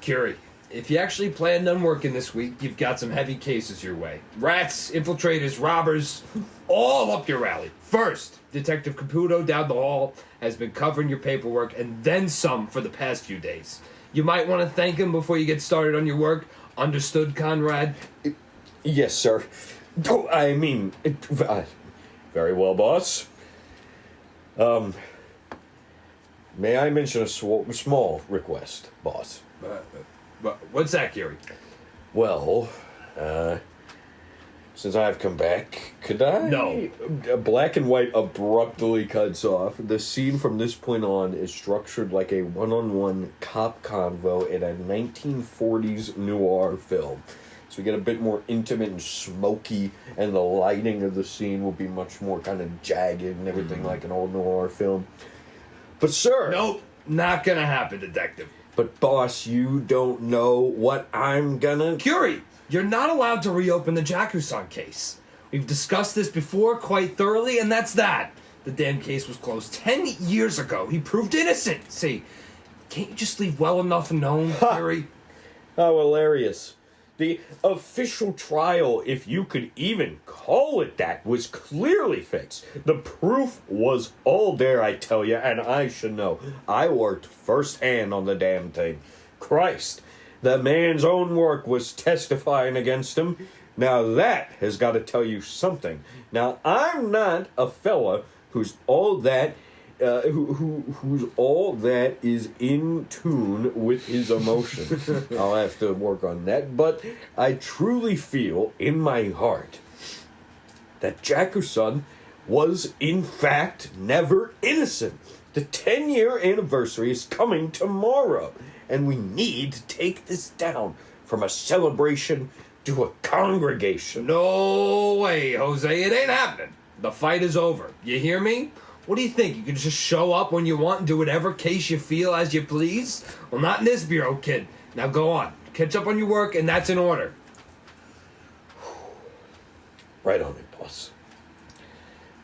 Kyuri, if you actually planned on working this week, you've got some heavy cases your way. Rats, infiltrators, robbers, all up your alley. First, Detective Caputo down the hall has been covering your paperwork and then some for the past few days. You might want to thank him before you get started on your work. Understood, Conrad?
Yes, sir. Oh, I mean, very well, boss. May I mention a small request, boss?
What's that, Kyuri?
Well, since I've come back, could I?
No.
Black and white abruptly cuts off. The scene from this point on is structured like a one-on-one cop convo in a 1940s noir film. So we get a bit more intimate and smoky, and the lighting of the scene will be much more kind of jagged and everything like an old noir film. But sir...
Nope, not gonna happen, detective.
But boss, you don't know what I'm gonna...
Kyuri, you're not allowed to reopen the Jakuson case. We've discussed this before quite thoroughly, and that's that. The damn case was closed 10 years ago. He proved innocent. See, can't you just leave well enough known, Kyuri?
How hilarious. The official trial, if you could even call it that, was clearly fixed. The proof was all there, I tell you, and I should know. I worked firsthand on the damn thing. Christ, the man's own work was testifying against him. Now that has got to tell you something. Now, I'm not a fella who's all that... who's all that is in tune with his emotions. I'll have to work on that, but I truly feel in my heart that Jakuson was in fact never innocent. The 10-year anniversary is coming tomorrow, and we need to take this down from a celebration to a congregation.
No way, Jose. It ain't happening. The fight is over. You hear me? What do you think? You can just show up when you want and do whatever case you feel as you please? Well, not in this bureau, kid. Now go on. Catch up on your work, and that's in order.
Right on it, boss.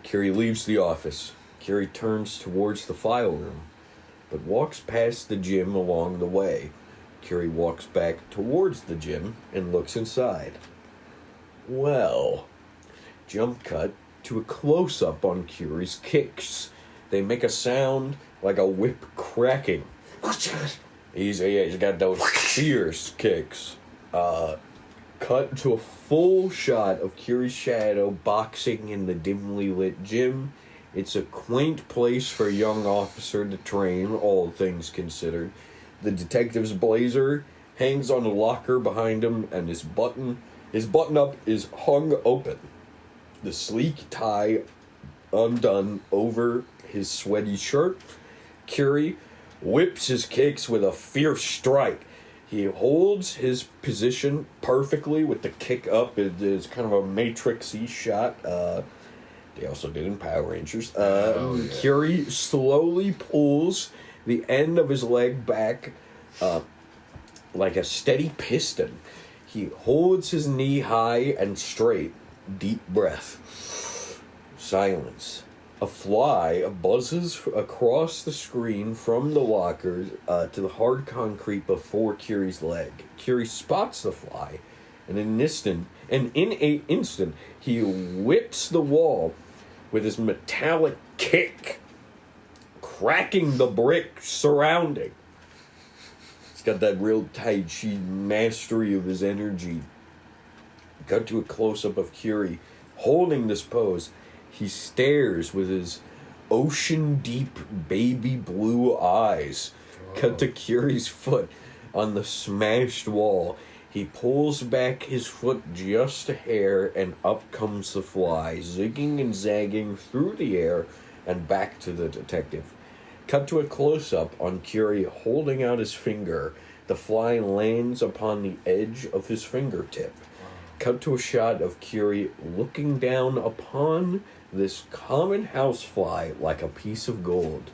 Kyuri leaves the office. Kyuri turns towards the file room, but walks past the gym along the way. Kyuri walks back towards the gym and looks inside. Well, jump cut to a close-up on Kyuri's kicks. They make a sound like a whip cracking. He's got those fierce kicks. Cut to a full shot of Kyuri's shadow boxing in the dimly lit gym. It's a quaint place for a young officer to train, all things considered. The detective's blazer hangs on a locker behind him, and his button-up is hung open. The sleek tie undone over his sweaty shirt. Kyuri whips his kicks with a fierce strike. He holds his position perfectly with the kick up. It is kind of a matrixy shot. They also did in Power Rangers. Kyuri slowly pulls the end of his leg back like a steady piston. He holds his knee high and straight. Deep breath. Silence. A fly buzzes across the screen from the locker to the hard concrete before Kyuri's leg. Kyuri spots the fly, and in an instant, he whips the wall with his metallic kick, cracking the brick surrounding. He's got that real Tai Chi mastery of his energy. Cut to a close-up of Kyuri holding this pose. He stares with his ocean-deep baby blue eyes. Cut to Kyuri's foot on the smashed wall. He pulls back his foot just a hair, and up comes the fly, zigging and zagging through the air and back to the detective. Cut to a close-up on Kyuri holding out his finger. The fly lands upon the edge of his fingertip. Cut to a shot of Kyuri looking down upon this common housefly like a piece of gold.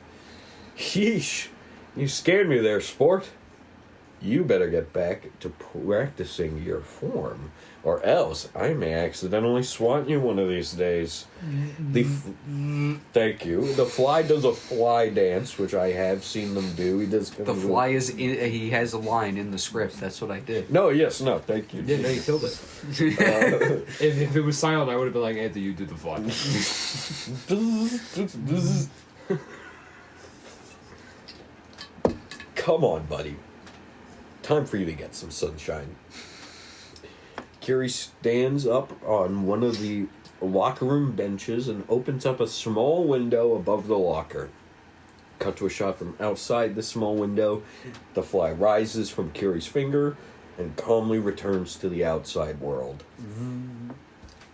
Sheesh, you scared me there, sport. You better get back to practicing your form, or else I may accidentally swat you one of these days. Thank you. The fly does a fly dance, which I have seen them do. He does.
The fly is in. He has a line in the script. That's what I did.
No, yes, no, thank you.
Yeah, no, you killed it. If it was silent, I would have been like, Anthony, you did the fly.
Come on, buddy. Time for you to get some sunshine. Kyuri stands up on one of the locker room benches and opens up a small window above the locker. Cut to a shot from outside the small window. The fly rises from Kyuri's finger and calmly returns to the outside world.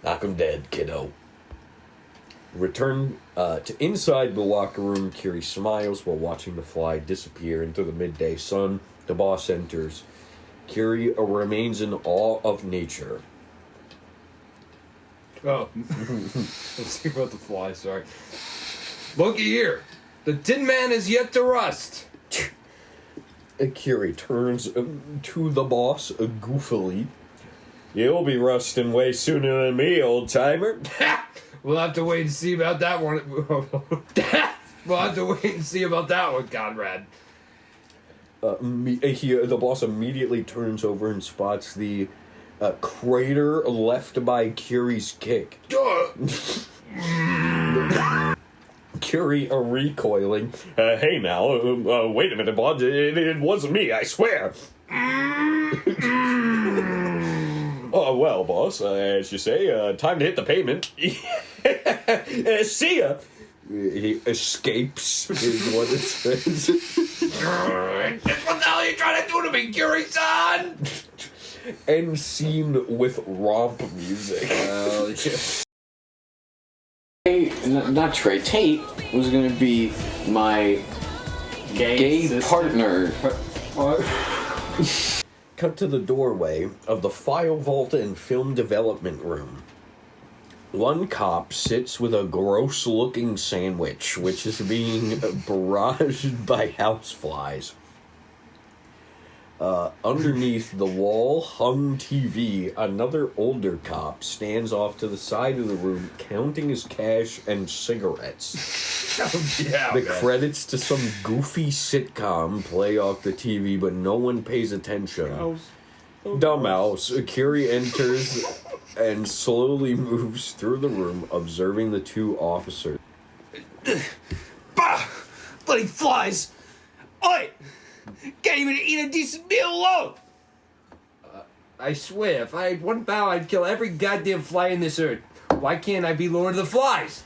Knock him dead, kiddo. Return to inside the locker room. Kyuri smiles while watching the fly disappear into the midday sun. The boss enters. Kyuri remains in awe of nature.
Oh. Let's think about the fly, sorry. Looky here. The Tin Man is yet to rust.
Kyuri turns to the boss goofily. You'll be rusting way sooner than me, old-timer.
We'll have to wait and see about that one. We'll have to wait and see about that one, Conrad.
The boss immediately turns over and spots the crater left by Kyuri's kick. Kyuri recoiling. Hey now, wait a minute, boss. It wasn't me, I swear. Oh, well, boss, as you say, time to hit the pavement. See ya. He escapes, is what it says.
What the hell are you trying to do to me, Kyuri-san?
End scene with romp music.
Not Trey. Tate was gonna be my gay partner.
Cut to the doorway of the file vault and film development room. One cop sits with a gross-looking sandwich, which is being barraged by houseflies. Underneath the wall-hung TV, another older cop stands off to the side of the room, counting his cash and cigarettes. The credits to some goofy sitcom play off the TV, but no one pays attention. Dumbhouse. Kyuri enters and slowly moves through the room, observing the two officers.
Bah! Bloody flies! Oi! Can't even eat a decent meal alone!
I swear, if I had one power, I'd kill every goddamn fly in this earth. Why can't I be Lord of the Flies?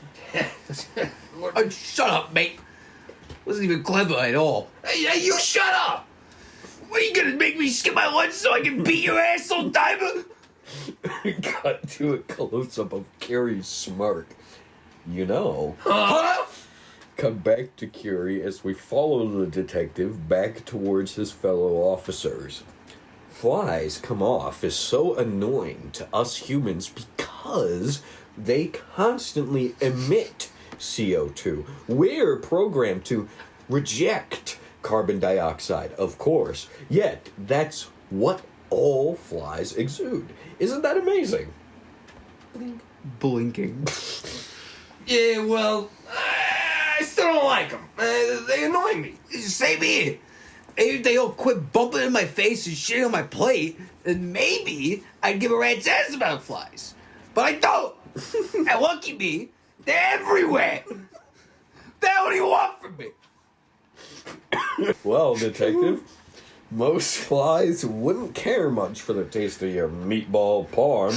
Shut up, mate. Wasn't even clever at all.
Hey, you shut up!
What, are you gonna make me skip my lunch so I can beat your ass all time?
Cut to a close-up of Kyuri's smirk. You know.
Huh?
Cut back to Kyuri as we follow the detective back towards his fellow officers. Flies come off as so annoying to us humans because they constantly emit CO2. We're programmed to reject carbon dioxide, of course. Yet, that's what all flies exude. Isn't that amazing?
Blinking.
Yeah, well, I still don't like them. They annoy me.
Same here. If they all quit bumping in my face and shitting on my plate, then maybe I'd give a rat's ass about flies. But I don't. And lucky me, they're everywhere. That's what do you want from me?
Well, detective, most flies wouldn't care much for the taste of your meatball parm.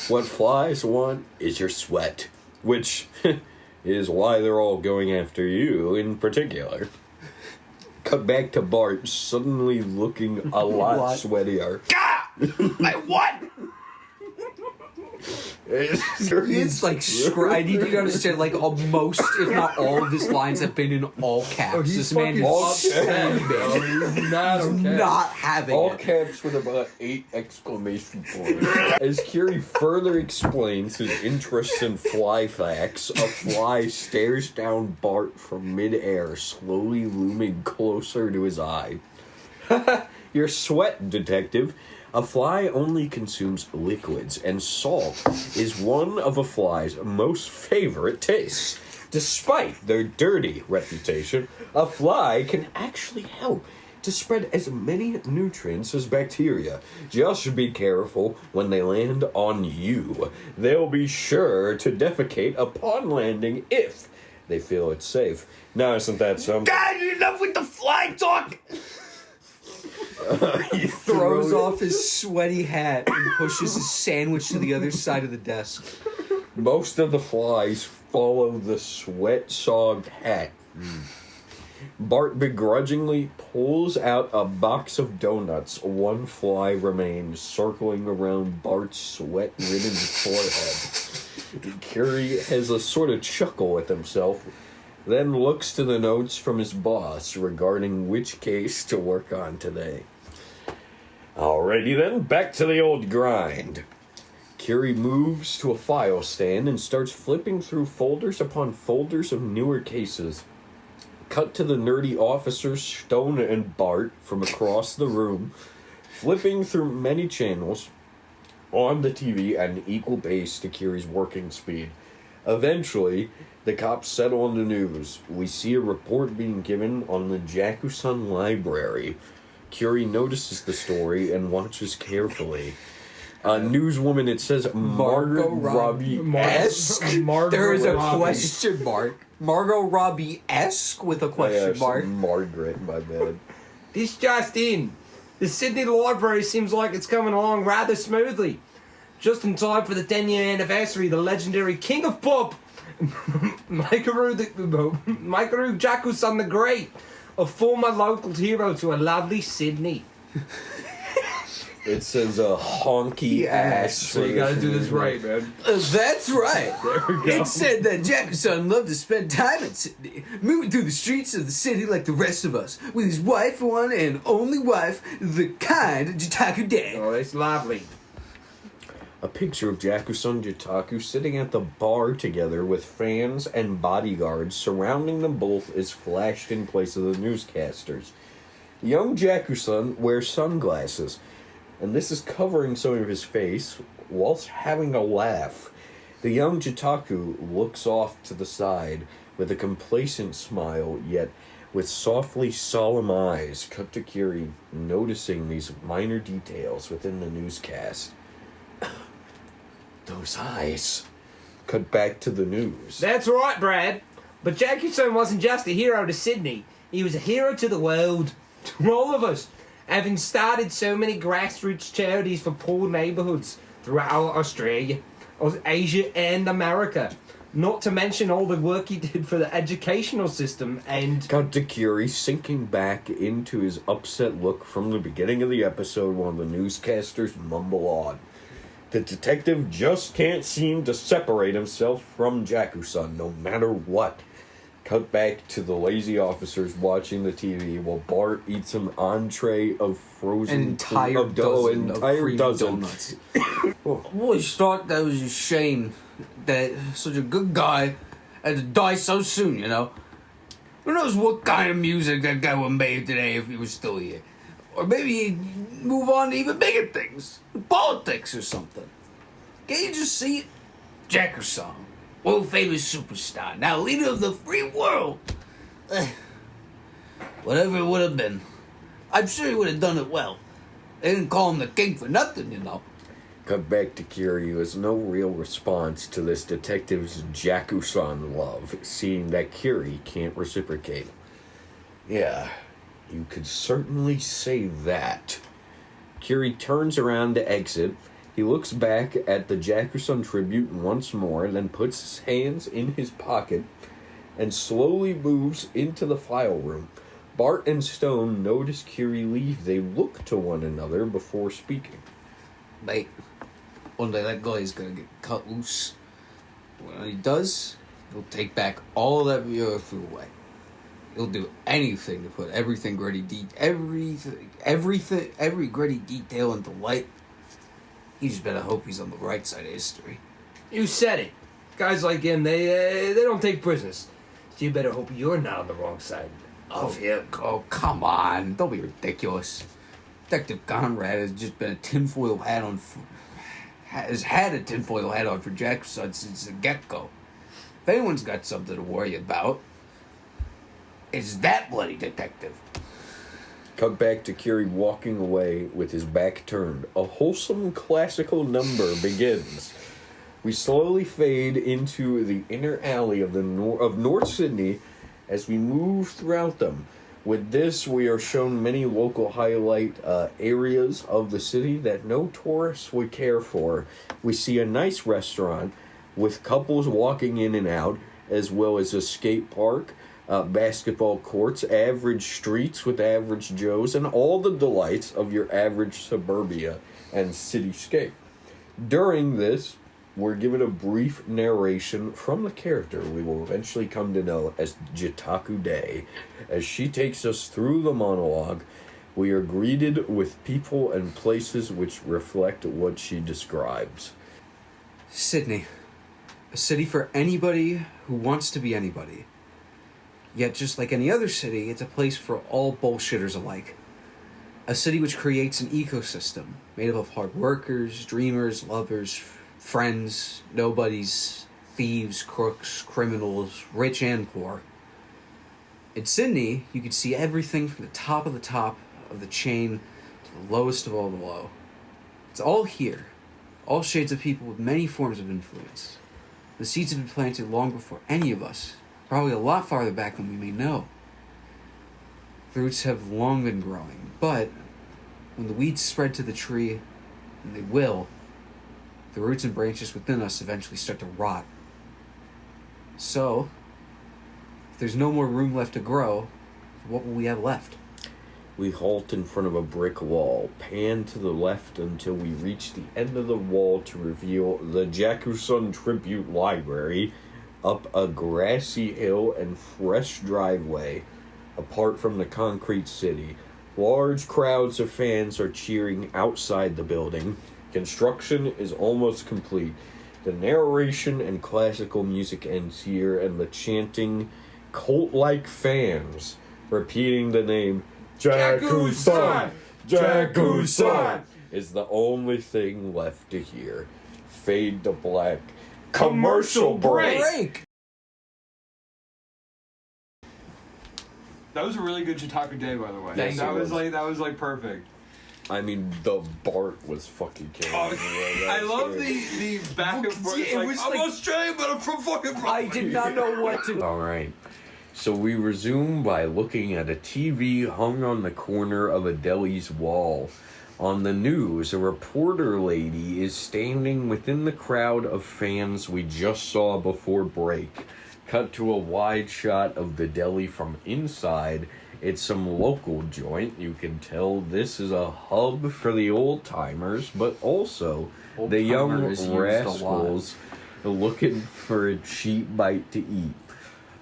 What flies want is your sweat, which is why they're all going after you in particular. Cut back to Bart, suddenly looking a lot sweatier.
Ah! My what?
It's like I need you to understand, like most, if not all, of his lines have been in all caps. This man is upset.
He's not okay.
Not having
All
it.
caps with about 8 exclamation points. As Kyuri further explains his interest in fly facts, a fly stares down Bart from midair, slowly looming closer to his eye. Your sweat, detective. A fly only consumes liquids, and salt is one of a fly's most favorite tastes. Despite their dirty reputation, a fly can actually help to spread as many nutrients as bacteria. Just be careful when they land on you. They'll be sure to defecate upon landing if they feel it's safe. Now, isn't that something?
God, enough with the fly talk!
He throws off his sweaty hat and pushes his sandwich to the other side of the desk.
Most of the flies follow the sweat-sogged hat. Bart begrudgingly pulls out a box of donuts. One fly remains circling around Bart's sweat-ridden forehead. Kyuri has a sort of chuckle with himself, then looks to the notes from his boss regarding which case to work on today. Alrighty then, back to the old grind. Kyuri moves to a file stand and starts flipping through folders upon folders of newer cases. Cut to the nerdy officers Stone and Bart from across the room, flipping through many channels on the TV at an equal pace to Kyuri's working speed. Eventually, the cops settle on the news. We see a report being given on the Jakuson library. Kyuri notices the story and watches carefully. A newswoman, it says Margot Robbie-esque.
There is a question mark. Margot Robbie-esque with a question mark.
Margaret, my bad.
This just in. The Sydney Library seems like it's coming along rather smoothly. Just in time for the 10-year anniversary, the legendary King of Pop, Mikaru Jakuson the Great, a former local hero to a lovely Sydney.
It says a honky ass.
So you gotta do this right, man.
That's right.
There we go.
It said that Jakuson loved to spend time in Sydney, moving through the streets of the city like the rest of us, with his wife, one and only wife, the kind Jitaku Dan.
Oh, that's lovely.
A picture of Jakuson Jitaku sitting at the bar together with fans and bodyguards surrounding them both is flashed in place of the newscasters. Young Jakuson wears sunglasses, and this is covering some of his face whilst having a laugh. The young Jitaku looks off to the side with a complacent smile, yet with softly solemn eyes. Cut to Kyuri, noticing these minor details within the newscast. Those eyes. Cut back to the news.
That's right, Brad. But Jakuson wasn't just a hero to Sydney. He was a hero to the world. To all of us. Having started so many grassroots charities for poor neighbourhoods throughout Australia, Asia and America. Not to mention all the work he did for the educational system and...
Cut to Kyuri sinking back into his upset look from the beginning of the episode while the newscasters mumble on. The detective just can't seem to separate himself from Jakuson, no matter what. Cut back to the lazy officers watching the TV while Bart eats an entree of frozen...
An entire dozen of creamy donuts.
I always thought that was a shame that such a good guy had to die so soon, you know? Who knows what kind of music that guy would make today if he was still here? Or maybe he'd move on to even bigger things. Politics or something. Can't you just see it? Jakuson, world famous superstar, now leader of the free world. Whatever it would have been, I'm sure he would have done it well. They didn't call him the king for nothing, you know.
Cut back to Kyuri, who has no real response to this detective's Jakuson love, seeing that Kyuri can't reciprocate. Yeah, you could certainly say that. Kyuri turns around to exit. He looks back at the Jakuson tribute once more, then puts his hands in his pocket and slowly moves into the file room. Bart and Stone notice Kyuri leave. They look to one another before speaking.
Mate, one day that guy is gonna get cut loose. When he does, he'll take back all that food away. He'll do anything to put every gritty detail into light. You just better hope he's on the right side of history.
You said it. Guys like him, they don't take prisoners. So you better hope you're not on the wrong side of him.
Oh, come on. Don't be ridiculous. Detective Conrad has just been a tinfoil hat on... has had a tinfoil hat on for Jakuson since the get-go. If anyone's got something to worry about, it's that bloody detective.
Cut back to Kyuri walking away with his back turned. A wholesome classical number begins. We slowly fade into the inner alley of North Sydney as we move throughout them. With this, we are shown many local highlight areas of the city that no tourists would care for. We see a nice restaurant with couples walking in and out, as well as a skate park, basketball courts, average streets with average Joes, and all the delights of your average suburbia and cityscape. During this, we're given a brief narration from the character we will eventually come to know as Jitaku Day. As she takes us through the monologue, we are greeted with people and places which reflect what she describes.
Sydney. A city for anybody who wants to be anybody. Yet, just like any other city, it's a place for all bullshitters alike. A city which creates an ecosystem made up of hard workers, dreamers, lovers, friends, nobodies, thieves, crooks, criminals, rich and poor. In Sydney, you could see everything from the top of the chain to the lowest of all the low. It's all here. All shades of people with many forms of influence. The seeds have been planted long before any of us, probably a lot farther back than we may know. The roots have long been growing, but when the weeds spread to the tree, and they will, the roots and branches within us eventually start to rot. So, if there's no more room left to grow, what will we have left?
We halt in front of a brick wall, pan to the left until we reach the end of the wall to reveal the Jakuson Tribute Library, up a grassy hill and fresh driveway, apart from the concrete city. Large crowds of fans are cheering outside the building. Construction is almost complete. The narration and classical music ends here, and the chanting, cult-like fans repeating the name Jakuson, Jakuson is the only thing left to hear. Fade to black. Commercial break.
That was a really good Jitaku day, by the way.
Yes,
that
it
was
was.
like perfect.
I mean, the Bart was fucking killing me.
I love the back and forth.
It was
I'm
like-
Australian, but I'm from fucking Brooklyn.
I did not know what to.
Alright. So we resume by looking at a TV hung on the corner of a deli's wall. On the news, a reporter lady is standing within the crowd of fans we just saw before break. Cut to a wide shot of the deli from inside. It's some local joint. You can tell this is a hub for the old-timers, but also the young
Old-timers used a lot.
rascals looking for a cheap bite to eat.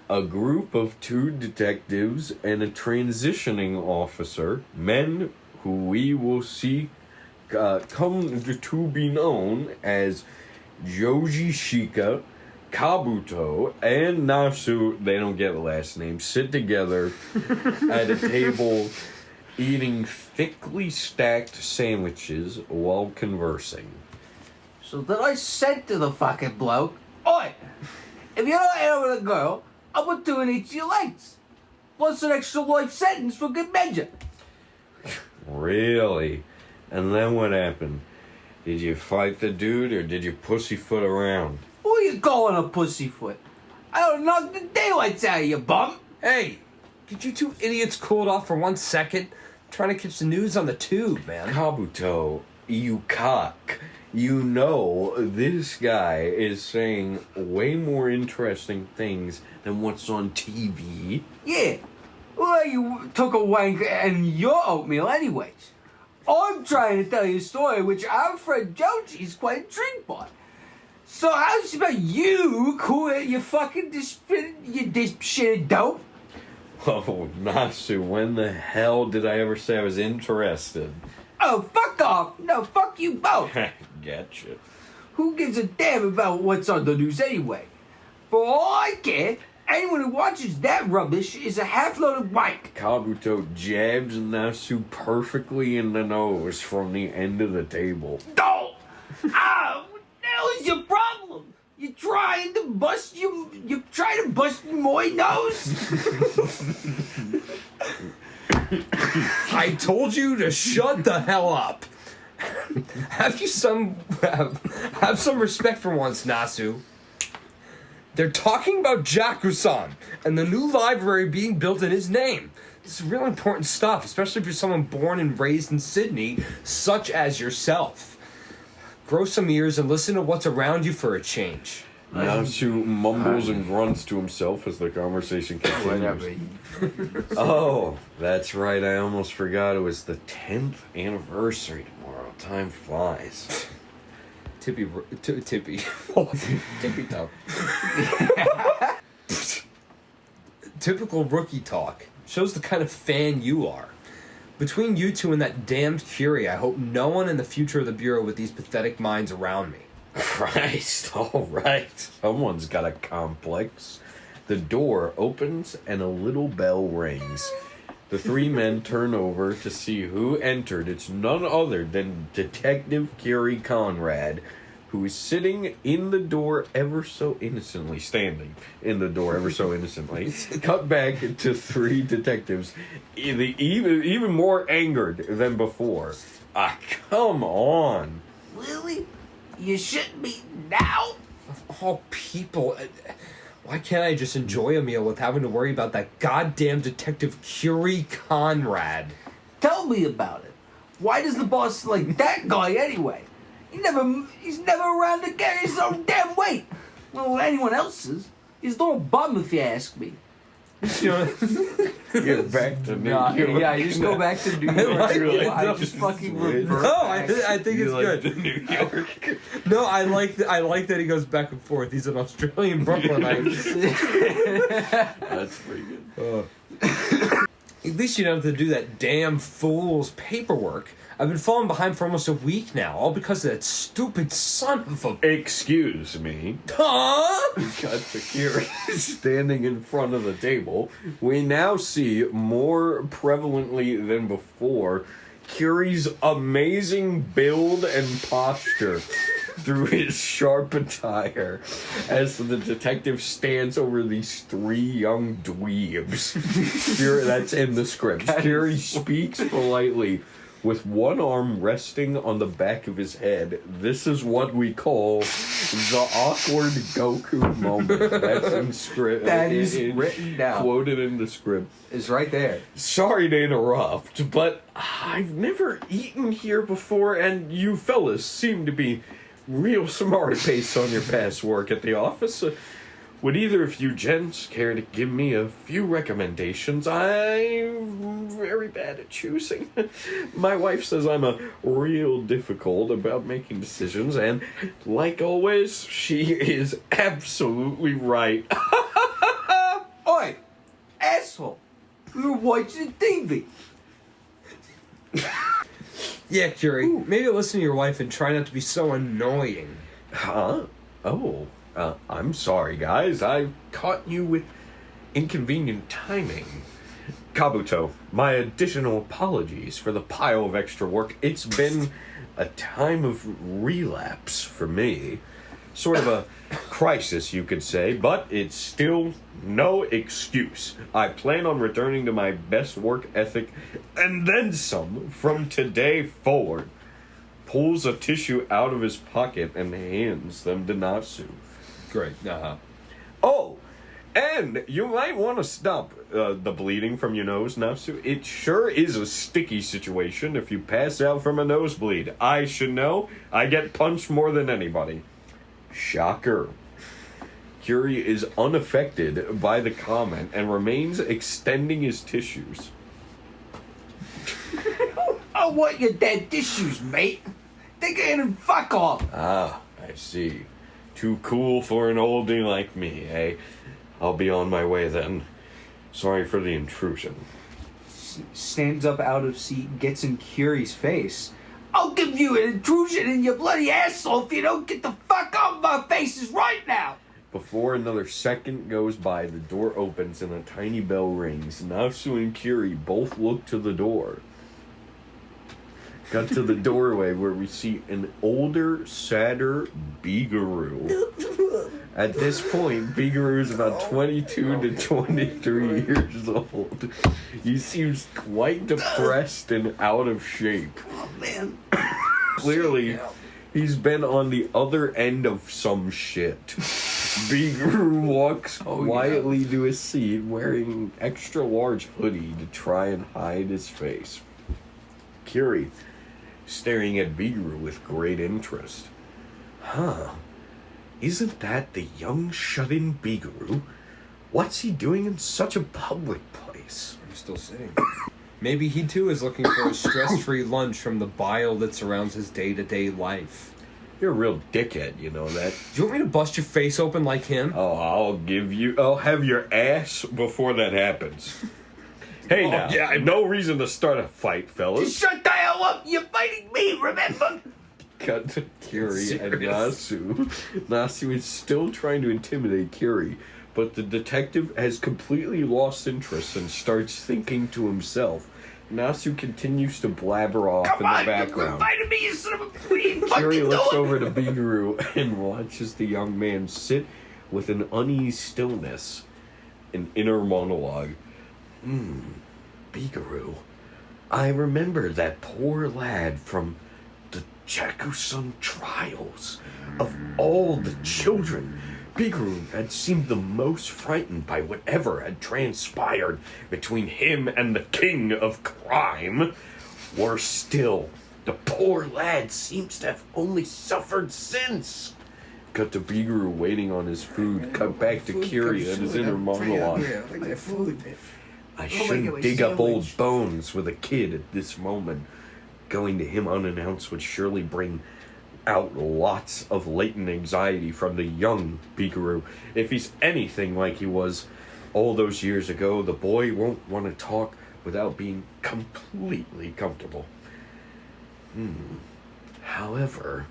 A group of 2 detectives and a transitioning officer, men who we will see come to be known as Joji Shika, Kabuto, and Nasu, they don't get a last name, sit together at a table eating thickly stacked sandwiches while conversing.
So then I said to the fucking bloke, "Oi, if you're not here with a girl, I'll put 2 in each of your legs. Plus an extra life sentence for good measure."
Really? And then what happened? Did you fight the dude or did you pussyfoot around?
Who are you calling a pussyfoot? I don't knock the daylights out of you, bum.
Hey, could you 2 idiots cool it off for 1 second? I'm trying to catch the news on the tube, man.
Kabuto, you cock. You know this guy is saying way more interesting things than what's on TV.
Yeah. Well, you took a wank and your oatmeal anyways. I'm trying to tell you a story which our friend Joji's quite intrigued by. So how's about you cool it, you fucking dipshitted dope?
Oh, Nasu, when the hell did I ever say I was interested?
Oh, fuck off. No, fuck you both.
Gotcha.
Who gives a damn about what's on the news anyway? For all I care, anyone who watches that rubbish is a half-loaded wank.
Kabuto jabs Nasu perfectly in the nose from the end of the table.
Oh! Ah! What the hell is your problem? You trying to bust my nose?
I told you to shut the hell up. Have some respect for once, Nasu. They're talking about Jakuson and the new library being built in his name. This is real important stuff, especially for someone born and raised in Sydney, such as yourself. Grow some ears and listen to what's around you for a change.
Nasu mumbles and grunts to himself as the conversation continues. Oh, that's right. I almost forgot it was the 10th anniversary tomorrow. Time flies.
Tippy toe. Typical rookie talk. Shows the kind of fan you are. Between you two and that damned Kyuri, I hope no one in the future of the Bureau with these pathetic minds around me.
Christ, all right. Someone's got a complex. The door opens and a little bell rings. The 3 men turn over to see who entered. It's none other than Detective Kyuri Conrad, who is sitting in the door ever so innocently, standing in the door ever so innocently. Cut back to 3 detectives, even more angered than before. Ah, come on.
Really? You shouldn't be now?
Of all people, why can't I just enjoy a meal with having to worry about that goddamn Detective Kyuri Conrad?
Tell me about it. Why does the boss like that guy anyway? He's never around to carry his own damn weight. Well, anyone else's. He's a little bum if you ask me.
You're back to New York.
Yeah, you just go back to New York.
like it.
I just fucking revert.
No, I think it's
like
good.
New York.
No, I like that he goes back and forth. He's an Australian Brooklynite.
That's pretty good.
At least you don't have to do that damn fool's paperwork.
I've been falling behind for almost a week now, all because of that stupid son of a...
Excuse me.
Huh?
Cut to Kyuri standing in front of the table. We now see, more prevalently than before, Kyuri's amazing build and posture through his sharp attire as the detective stands over these 3 young dweebs. That's in the script. Kyuri speaks politely with one arm resting on the back of his head. This is what we call the awkward Goku moment. That's in script.
That is written down.
Quoted in the script.
It's right there.
Sorry to interrupt, but I've never eaten here before, and you fellas seem to be real smart based on your past work at the office. Would either of you gents care to give me a few recommendations? I'm very bad at choosing. My wife says I'm a real difficult about making decisions, and like always, she is absolutely right.
Oi, asshole! We were watching TV.
Yeah, Kyuri, maybe listen to your wife and try not to be so annoying.
Huh? Oh, I'm sorry, guys. I caught you with inconvenient timing. Kabuto, my additional apologies for the pile of extra work. It's been a time of relapse for me. Sort of a crisis, you could say, but it's still no excuse. I plan on returning to my best work ethic and then some from today forward. Pulls a tissue out of his pocket and hands them to Natsu.
Great.
Oh, and you might want to stop the bleeding from your nose, Natsu. It sure is a sticky situation if you pass out from a nosebleed. I should know. I get punched more than anybody. Shocker. Kyuri is unaffected by the comment and remains extending his tissues.
I want your dead tissues, mate. They can fuck off.
Ah, I see. Too cool for an oldie like me, eh? I'll be on my way then. Sorry for the intrusion.
Stands up out of seat, gets in Kyuri's face.
I'll give you an intrusion in your bloody asshole if you don't get the fuck off my faces right now.
Before another second goes by, the door opens and a tiny bell rings. Natsu and Kyuri both look to the door. Got to the doorway where we see an older, sadder Biguru. At this point, Biguru is about 22 to 23 years old. He seems quite depressed and out of shape.
Oh, man.
Clearly, he's been on the other end of some shit. Biguru walks quietly to his seat wearing an extra large hoodie to try and hide his face. Kyuri, staring at Biguru with great interest. Huh. Isn't that the young shut-in Biguru? What's he doing in such a public place?
I'm still sitting. Maybe he too is looking for a stress-free lunch from the bile that surrounds his day-to-day life.
You're a real dickhead, you know that.
Do you want me to bust your face open like him?
Oh, I'll have your ass before that happens. Hey now, no reason to start a fight, fellas.
Just shut the hell up. You're fighting me, remember?
Cut to Kyuri and Nasu. Nasu is still trying to intimidate Kyuri, but the detective has completely lost interest and starts thinking to himself. Nasu continues to blabber off in the background.
Come on, you me, you son of a queen.
Kyuri looks over to Biguru and watches the young man sit with an uneasy stillness, an inner monologue. Biguru. I remember that poor lad from the Jakuson trials. Of all the children, Biguru had seemed the most frightened by whatever had transpired between him and the king of crime. Worse still, the poor lad seems to have only suffered since. Cut to Biguru waiting on his food. Cut back to Kyuri and his inner monologue. I shouldn't dig up old bones with a kid at this moment. Going to him unannounced would surely bring out lots of latent anxiety from the young Biguru. If he's anything like he was all those years ago, the boy won't want to talk without being completely comfortable. However,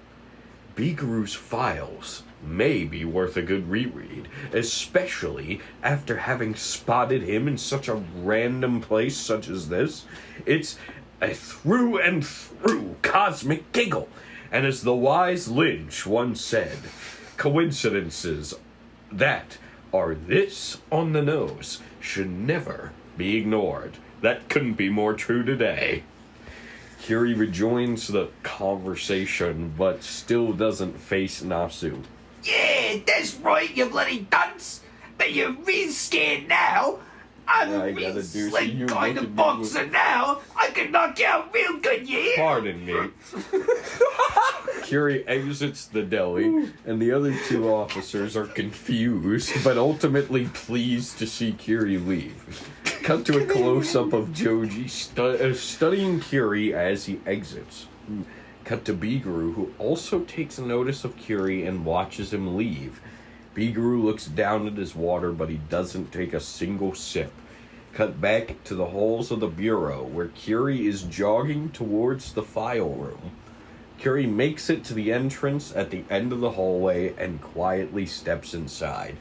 Biguru's files may be worth a good reread, especially after having spotted him in such a random place such as this. It's a through and through cosmic giggle, and as the wise Lynch once said, coincidences that are this on the nose should never be ignored. That couldn't be more true today. Kyuri rejoins the conversation, but still doesn't face Nasu.
Yeah, that's right, you bloody dunce. But you're real scared now. I'm
I
a
gotta
real
do so
slick
you
kind
look
of
at me
boxer
with-
now. I can knock you out real good, yeah?
Pardon me. Kyuri exits the deli, and the other two officers are confused, but ultimately pleased to see Kyuri leave. Cut to a close-up of Joji studying Kyuri as he exits. Cut to Biguru, who also takes notice of Kyuri and watches him leave. Biguru looks down at his water, but he doesn't take a single sip. Cut back to the halls of the bureau, where Kyuri is jogging towards the file room. Kyuri makes it to the entrance at the end of the hallway and quietly steps inside.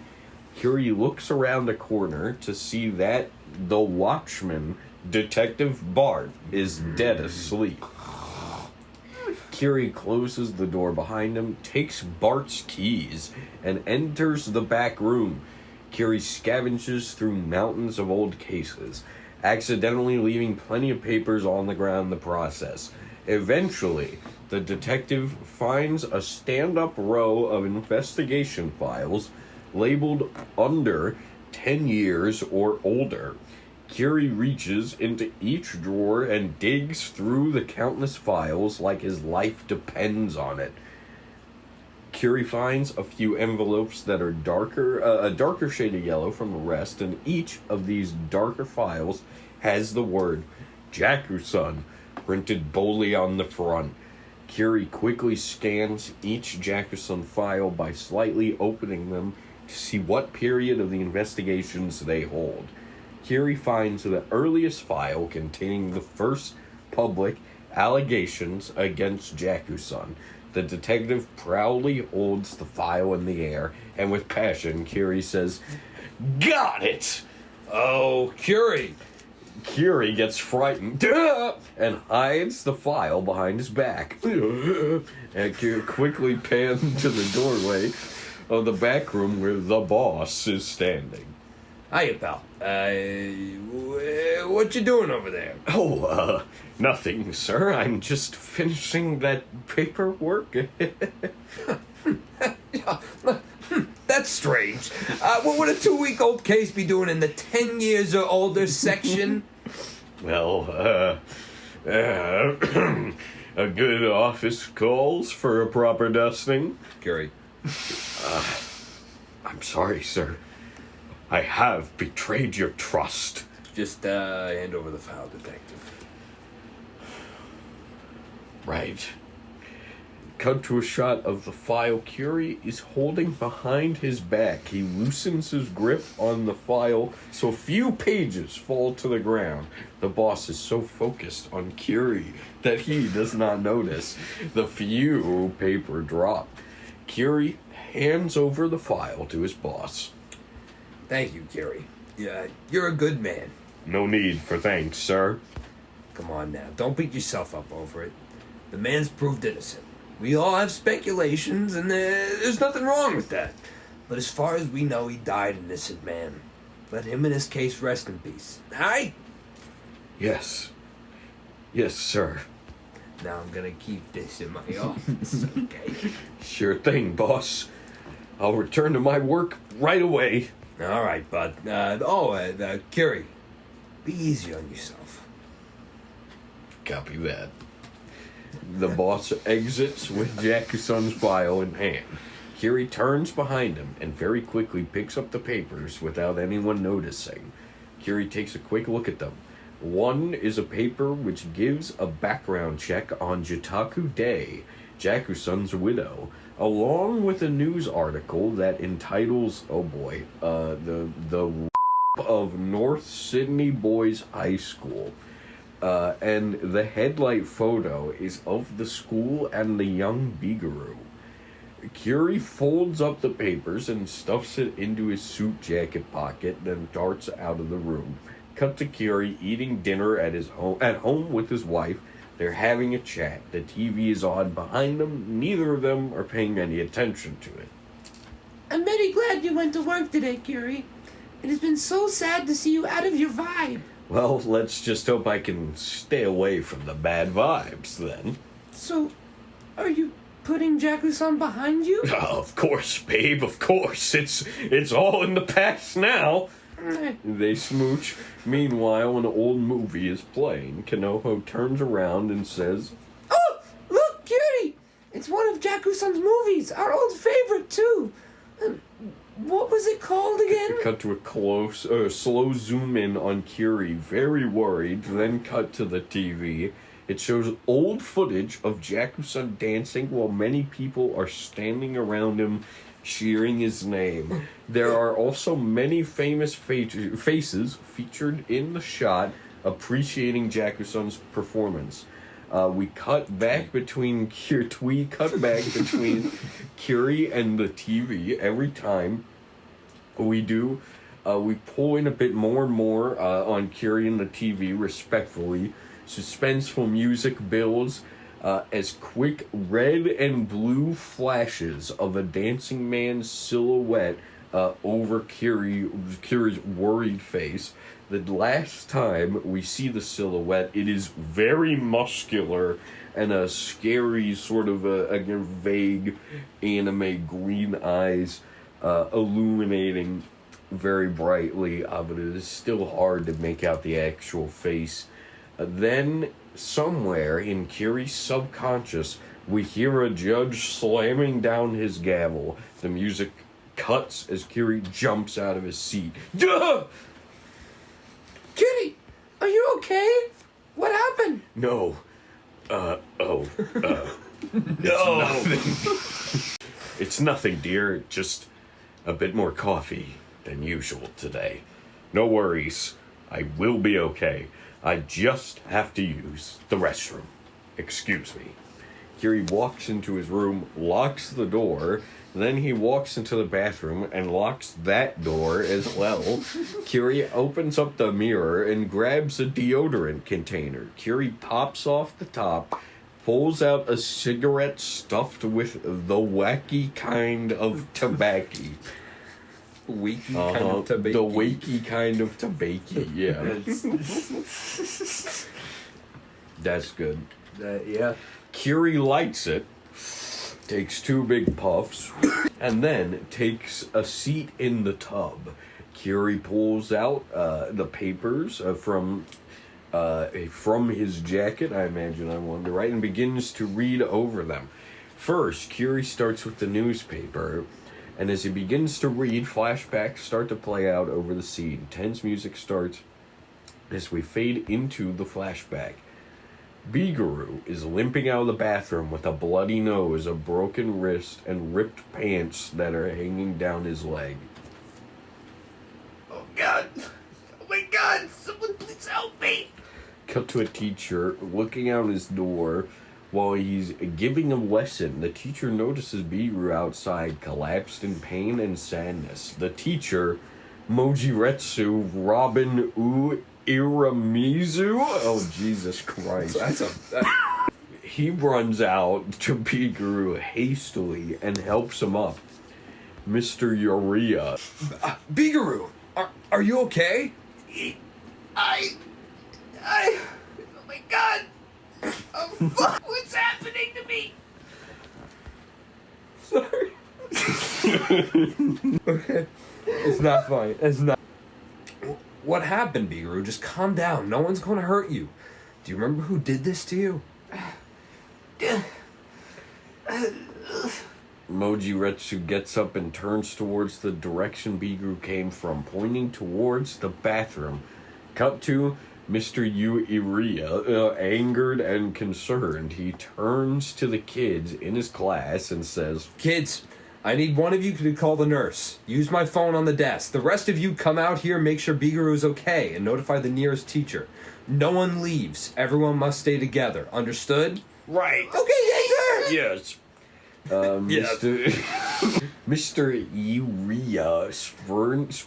Kyuri looks around a corner to see that the watchman, Detective Bart, is dead asleep. Kyuri closes the door behind him, takes Bart's keys, and enters the back room. Kyuri scavenges through mountains of old cases, accidentally leaving plenty of papers on the ground in the process. Eventually, the detective finds a stand-up row of investigation files labeled under 10 years or older. Kyuri reaches into each drawer and digs through the countless files like his life depends on it. Kyuri finds a few envelopes that are a darker shade of yellow from the rest, and each of these darker files has the word Jakuson printed boldly on the front. Kyuri quickly scans each Jakuson file by slightly opening them to see what period of the investigations they hold. Kyuri finds the earliest file containing the first public allegations against Jakuson. The detective proudly holds the file in the air, and with passion, Kyuri says, "Got it!"
Oh, Kyuri!
Kyuri gets frightened and hides the file behind his back. And Kyuri quickly pans to the doorway of the back room where the boss is standing.
Hiya, pal. What you doing over there?
Oh, nothing, sir. I'm just finishing that paperwork.
That's strange. What would a 2-week-old case be doing in the 10 years or older section?
Well, a good office calls for a proper dusting.
Kyuri.
I'm sorry, sir. I have betrayed your trust.
Just hand over the file, detective.
Right. Cut to a shot of the file Kyuri is holding behind his back. He loosens his grip on the file so few pages fall to the ground. The boss is so focused on Kyuri that he does not notice the few paper drop. Kyuri hands over the file to his boss.
Thank you, Kyuri. Yeah, you're a good man.
No need for thanks, sir.
Come on now, don't beat yourself up over it. The man's proved innocent. We all have speculations, and there's nothing wrong with that. But as far as we know, he died an innocent man. Let him and his case rest in peace. Alright?
Yes. Yes, sir.
Now I'm gonna keep this in my office, okay?
Sure thing, boss. I'll return to my work right away.
Alright, bud. Kyuri, be easy on yourself.
Copy that. The boss exits with Jakuson's file in hand. Kyuri turns behind him and very quickly picks up the papers without anyone noticing. Kyuri takes a quick look at them. One is a paper which gives a background check on Jitaku Day, Jakuson's widow, along with a news article that entitles, the of North Sydney Boys High School. And the headlight photo is of the school and the young Bigaru. Kyuri folds up the papers and stuffs it into his suit jacket pocket, then darts out of the room. Cut to Kyuri eating dinner at home with his wife. They're having a chat. The TV is on behind them. Neither of them are paying any attention to it.
I'm very glad you went to work today, Kyuri. It has been so sad to see you out of your vibe.
Well, let's just hope I can stay away from the bad vibes, then.
So, are you putting Jakuson behind you?
Of course, babe, of course. It's all in the past now. They smooch. Meanwhile, an old movie is playing. Kanoho turns around and says,
Oh, look, Kyuri! It's one of Jakuson's movies, our old favorite, too. What was it called again?
Cut to a slow zoom in on Kyuri, very worried, then cut to the TV. It shows old footage of Jakuson dancing while many people are standing around him cheering his name. There are also many famous faces featured in the shot appreciating Jakuson's performance. We cut back between Kyuri and the TV every time we do. We pull in a bit more and more on Kyuri and the TV respectfully. Suspenseful music builds as quick red and blue flashes of a dancing man's silhouette over Kyuri's worried face. The last time we see the silhouette, it is very muscular and a scary sort of again vague anime green eyes illuminating very brightly, but it is still hard to make out the actual face. Then, somewhere in Kyuri's subconscious, we hear a judge slamming down his gavel. The music cuts as Kyuri jumps out of his seat. Duh!
Kyuri, are you okay? What happened?
No. No. It's nothing, dear. Just a bit more coffee than usual today. No worries. I will be okay. I just have to use the restroom. Excuse me. Kyuri walks into his room, locks the door, then he walks into the bathroom and locks that door as well. Kyuri opens up the mirror and grabs a deodorant container. Kyuri pops off the top, pulls out a cigarette stuffed with the wacky kind of tobacco.
Wakey kind of tobacco.
The wakey kind of tobacco, yeah. That's good.
Yeah.
Kyuri lights it, takes 2 big puffs, and then takes a seat in the tub. Kyuri pulls out the papers from his jacket, I imagine, I wonder, right, and begins to read over them. First, Kyuri starts with the newspaper, and as he begins to read, flashbacks start to play out over the scene. Tense music starts as we fade into the flashback. Bigaru is limping out of the bathroom with a bloody nose, a broken wrist, and ripped pants that are hanging down his leg.
Oh God! Oh my God! Someone please help me!
Cut to a teacher looking out his door while he's giving a lesson. The teacher notices Bigaru outside, collapsed in pain and sadness. The teacher, Mojiretsu Robin Iramizu? Oh, Jesus Christ. He runs out to Bigaru hastily and helps him up. Mr. Uria.
Bigaru, are you okay?
I... Oh my God! Oh, fuck! What's happening to me?
Sorry. Okay. It's not funny. It's not. What happened, Bigaru? Just calm down. No one's going to hurt you. Do you remember who did this to you?
Mojiretsu gets up and turns towards the direction Bigaru came from, pointing towards the bathroom. Cut to Mr. Uria, angered and concerned. He turns to the kids in his class and says,
Kids, I need one of you to call the nurse. Use my phone on the desk. The rest of you come out here, make sure Bigaru is okay, and notify the nearest teacher. No one leaves. Everyone must stay together. Understood?
Right.
Okay, yes, sir.
Yes. Mr. Urea sprints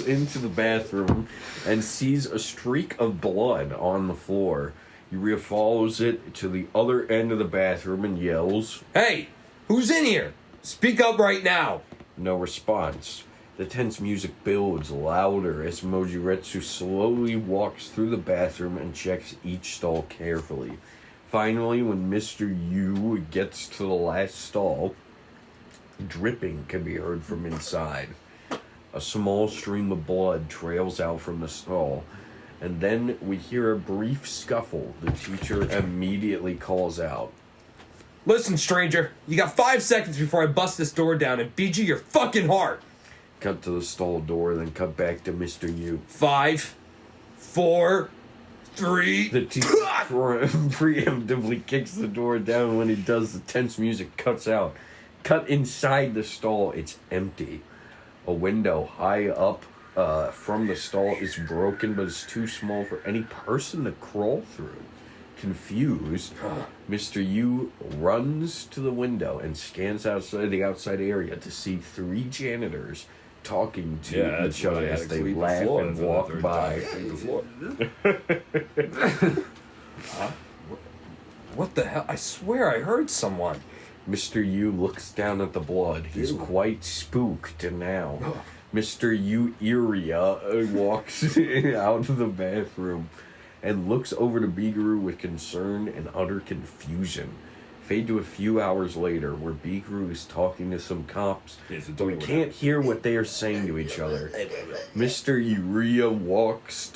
into the bathroom and sees a streak of blood on the floor. Urea follows it to the other end of the bathroom and yells,
Hey! Who's in here? Speak up right now!
No response. The tense music builds louder as Mojiretsu slowly walks through the bathroom and checks each stall carefully. Finally, when Mr. Yu gets to the last stall, dripping can be heard from inside. A small stream of blood trails out from the stall, and then we hear a brief scuffle. The teacher immediately calls out,
Listen, stranger, you got 5 seconds before I bust this door down and beat you your fucking heart!
Cut to the stall door, then cut back to Mr. Yu.
5, 4, 3...
The teacher preemptively kicks the door down. When he does, the tense music cuts out. Cut inside the stall, it's empty. A window high up from the stall is broken, but it's too small for any person to crawl through. Confused, Mr. Yu runs to the window and scans outside the outside area to see 3 janitors talking to each other as they laugh and walk by.
What the hell? I swear I heard someone.
Mr. Yu looks down at the blood. He's quite spooked now. Mr. Yu Iria walks out of the bathroom and looks over to Biguru with concern and utter confusion. Fade to a few hours later, where Biguru is talking to some cops, but we can't hear what they are saying to each other. Mr. Uria walks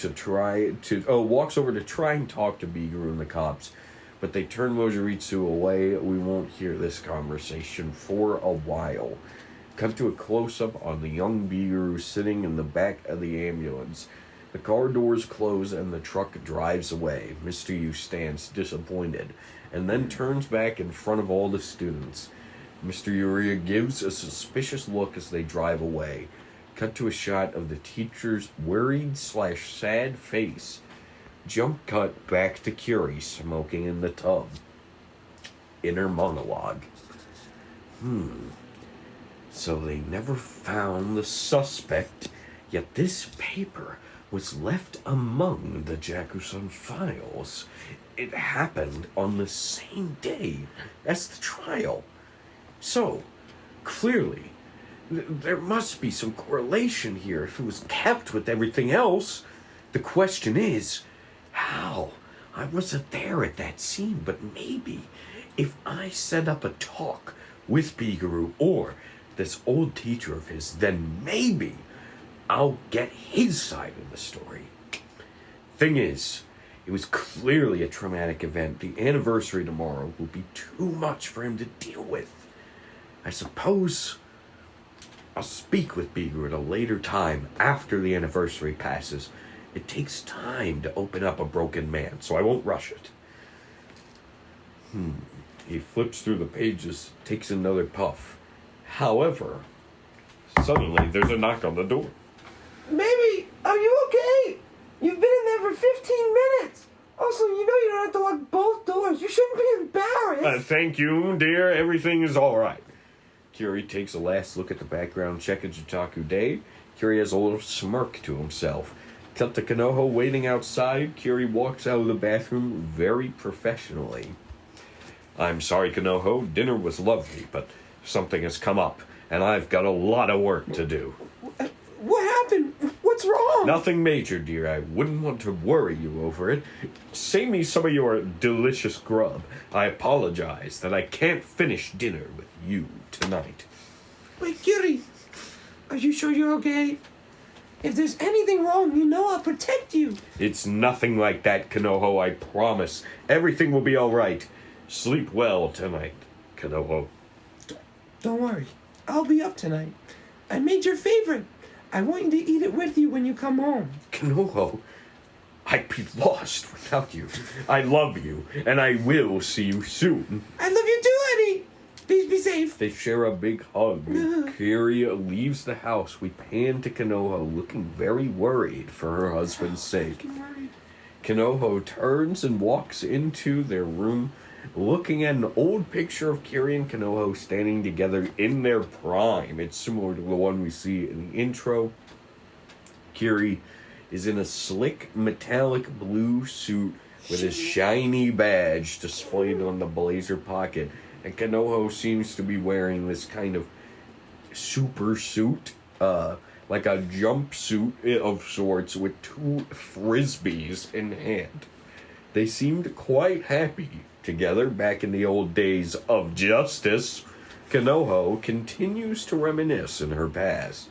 over to try and talk to Biguru and the cops, but they turn Mojiritsu away. We won't hear this conversation for a while. Cut to a close-up on the young Biguru sitting in the back of the ambulance. The car doors close and the truck drives away. Mr. Yu stands disappointed and then turns back in front of all the students. Mr. Uria gives a suspicious look as they drive away. Cut to a shot of the teacher's worried/sad face. Jump cut back to Kyuri smoking in the tub. Inner monologue. So they never found the suspect, yet this paper was left among the Jakuson files. It happened on the same day as the trial. So, clearly, there must be some correlation here if it was kept with everything else. The question is, how? I wasn't there at that scene, but maybe if I set up a talk with Biguru or this old teacher of his, then maybe I'll get his side of the story. Thing is, it was clearly a traumatic event. The anniversary tomorrow will be too much for him to deal with. I suppose I'll speak with Biguru at a later time after the anniversary passes. It takes time to open up a broken man, so I won't rush it. He flips through the pages, takes another puff. However, suddenly there's a knock on the door.
Baby, are you okay? You've been in there for 15 minutes. Also, you know you don't have to lock both doors. You shouldn't be embarrassed.
Thank you, dear. Everything is all right. Kyuri takes a last look at the background check of Jitaku Day. Kyuri has a little smirk to himself. Cut to Konoha waiting outside. Kyuri walks out of the bathroom very professionally. I'm sorry, Konoha. Dinner was lovely, but something has come up, and I've got a lot of work to do.
What happened? What's wrong?
Nothing major, dear. I wouldn't want to worry you over it. Save me some of your delicious grub. I apologize that I can't finish dinner with you tonight.
Wait, Kyuri, are you sure you're okay? If there's anything wrong, you know I'll protect you.
It's nothing like that, Konoha, I promise. Everything will be all right. Sleep well tonight, Konoha.
Don't worry. I'll be up tonight. I made your favorite. I want you to eat it with you when you come home.
Konoha, I'd be lost without you. I love you, and I will see you soon.
I love you too, Eddie. Please be safe.
They share a big hug. Kyuri leaves the house. We pan to Konoha, looking very worried for her husband's sake. Konoha turns and walks into their room, looking at an old picture of Kyuri and Konoha standing together in their prime. It's similar to the one we see in the intro. Kyuri is in a slick metallic blue suit with a shiny badge displayed on the blazer pocket. And Konoha seems to be wearing this kind of super suit, like a jumpsuit of sorts with two frisbees in hand. They seemed quite happy together back in the old days of justice. Konoha continues to reminisce in her past.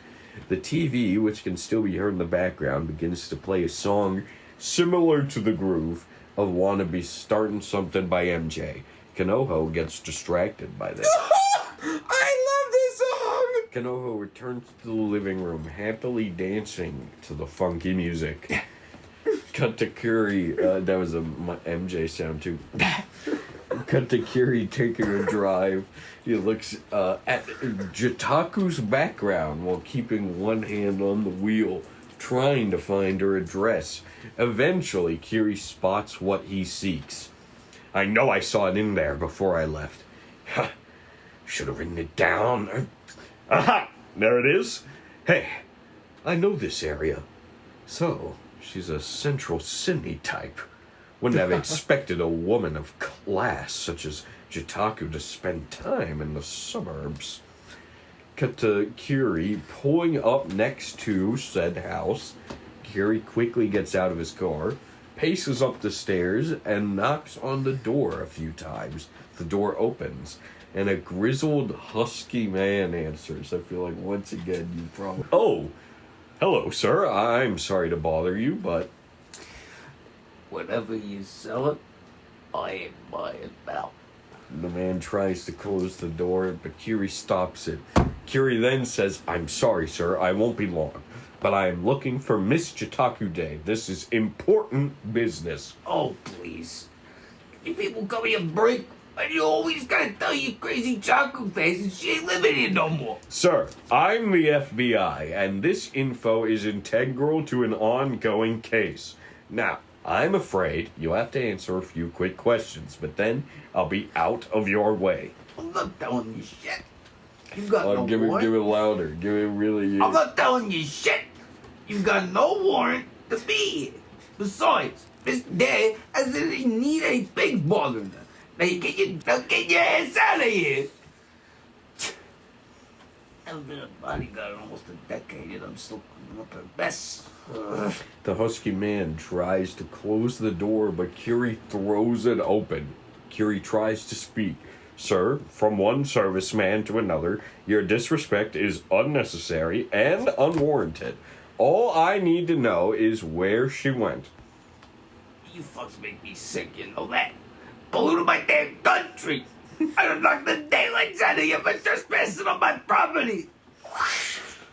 The TV, which can still be heard in the background, begins to play a song similar to the groove of Wannabe Startin Somethin by MJ. Konoha gets distracted by this.
I love this song.
Konoha returns to the living room, happily dancing to the funky music. Cut to Kyuri, that was a MJ sound too. Cut to Kyuri taking a drive. He looks at Jitaku's background while keeping one hand on the wheel, trying to find her address. Eventually, Kyuri spots what he seeks. I know I saw it in there before I left. Should have written it down. Aha! There it is. Hey, I know this area. So, she's a Central Sydney type. Wouldn't have expected a woman of class such as Jitaku to spend time in the suburbs. Cut to Kyuri pulling up next to said house. Kyuri quickly gets out of his car, paces up the stairs, and knocks on the door a few times. The door opens, and a grizzled, husky man answers. I feel like once again you probably... Oh, hello, sir. I'm sorry to bother you, but...
Whatever you sell it, I ain't buying now.
The man tries to close the door, but Kyuri stops it. Kyuri then says, I'm sorry, sir. I won't be long. But I am looking for Miss Jitaku Day. This is important business.
Oh, please. You people come here break, and you always gotta tell your crazy Jaku face and she ain't living here no more.
Sir, I'm the FBI, and this info is integral to an ongoing case. Now, I'm afraid you'll have to answer a few quick questions, but then I'll be out of your way.
I'm not telling you shit. You got no
give
warrant.
it louder. Give it really...
I'm not telling you shit. You got no warrant to be here. Besides, this day doesn't need any pigs bothering her. Now you get your ass out of here. I've been a bodyguard almost a decade and I'm still cleaning up a mess.
The husky man tries to close the door, but Kyuri throws it open. Kyuri tries to speak. Sir, from one serviceman to another, your disrespect is unnecessary and unwarranted. All I need to know is where she went.
You fucks make me sick, you know that? Polluted my damn country. I don't knock the daylights out of you for trespassing on my property.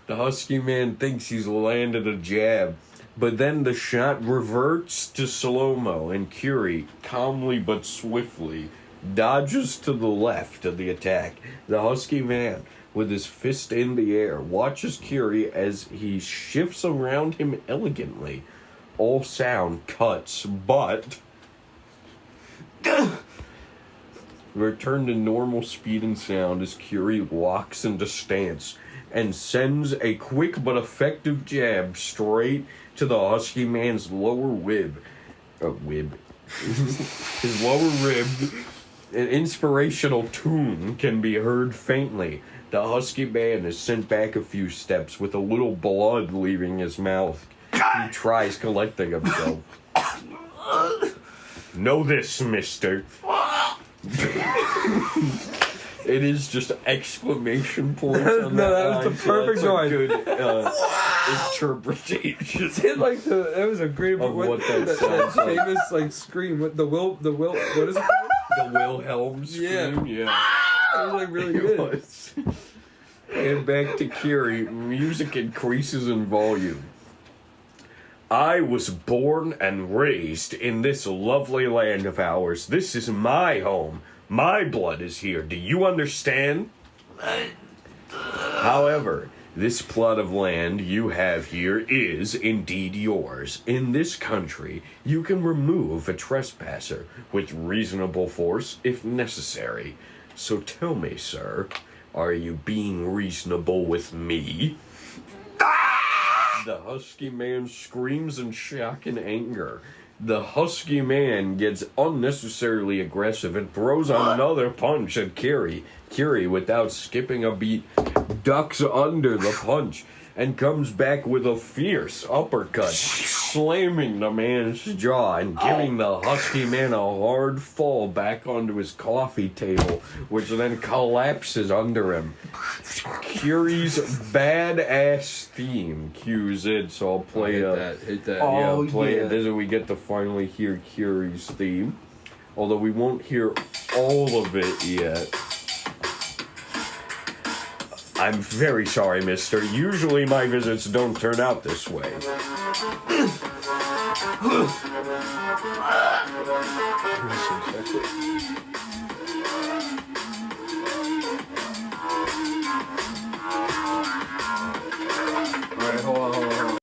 The husky man thinks he's landed a jab, but then the shot reverts to slow-mo, and Kyuri, calmly but swiftly, dodges to the left of the attack. The husky man, with his fist in the air, watches Kyuri as he shifts around him elegantly. All sound cuts, but... return to normal speed and sound as Kyuri locks into stance and sends a quick but effective jab straight to the husky man's lower rib. His lower rib. An inspirational tune can be heard faintly. The husky man is sent back a few steps with a little blood leaving his mouth. He tries collecting himself. Know this, mister. It is just exclamation points on
No, that
line,
was the perfect
so
noise.
that's a good interpretation.
Did like that was a great
Of what that sounds like.
famous like scream with the will what is it called?
The Wilhelm scream, yeah.
That was like really
It
good.
was. And back to Kyuri, music increases in volume. I was born and raised in this lovely land of ours. This is my home. My blood is here. Do you understand? However, this plot of land you have here is indeed yours. In this country, you can remove a trespasser with reasonable force if necessary. So tell me, sir, are you being reasonable with me? The husky man screams in shock and anger. The husky man gets unnecessarily aggressive and throws another punch at Kyuri. Kyuri, without skipping a beat, ducks under the punch and comes back with a fierce uppercut, slamming the man's jaw and giving the husky man a hard fall back onto his coffee table, which then collapses under him. Kyuri's badass theme cues in, so I'll play
hit that.
play it. This is we get to finally hear Kyuri's theme, although we won't hear all of it yet. I'm very sorry, mister. Usually my visits don't turn out this way.
Alright, hold on.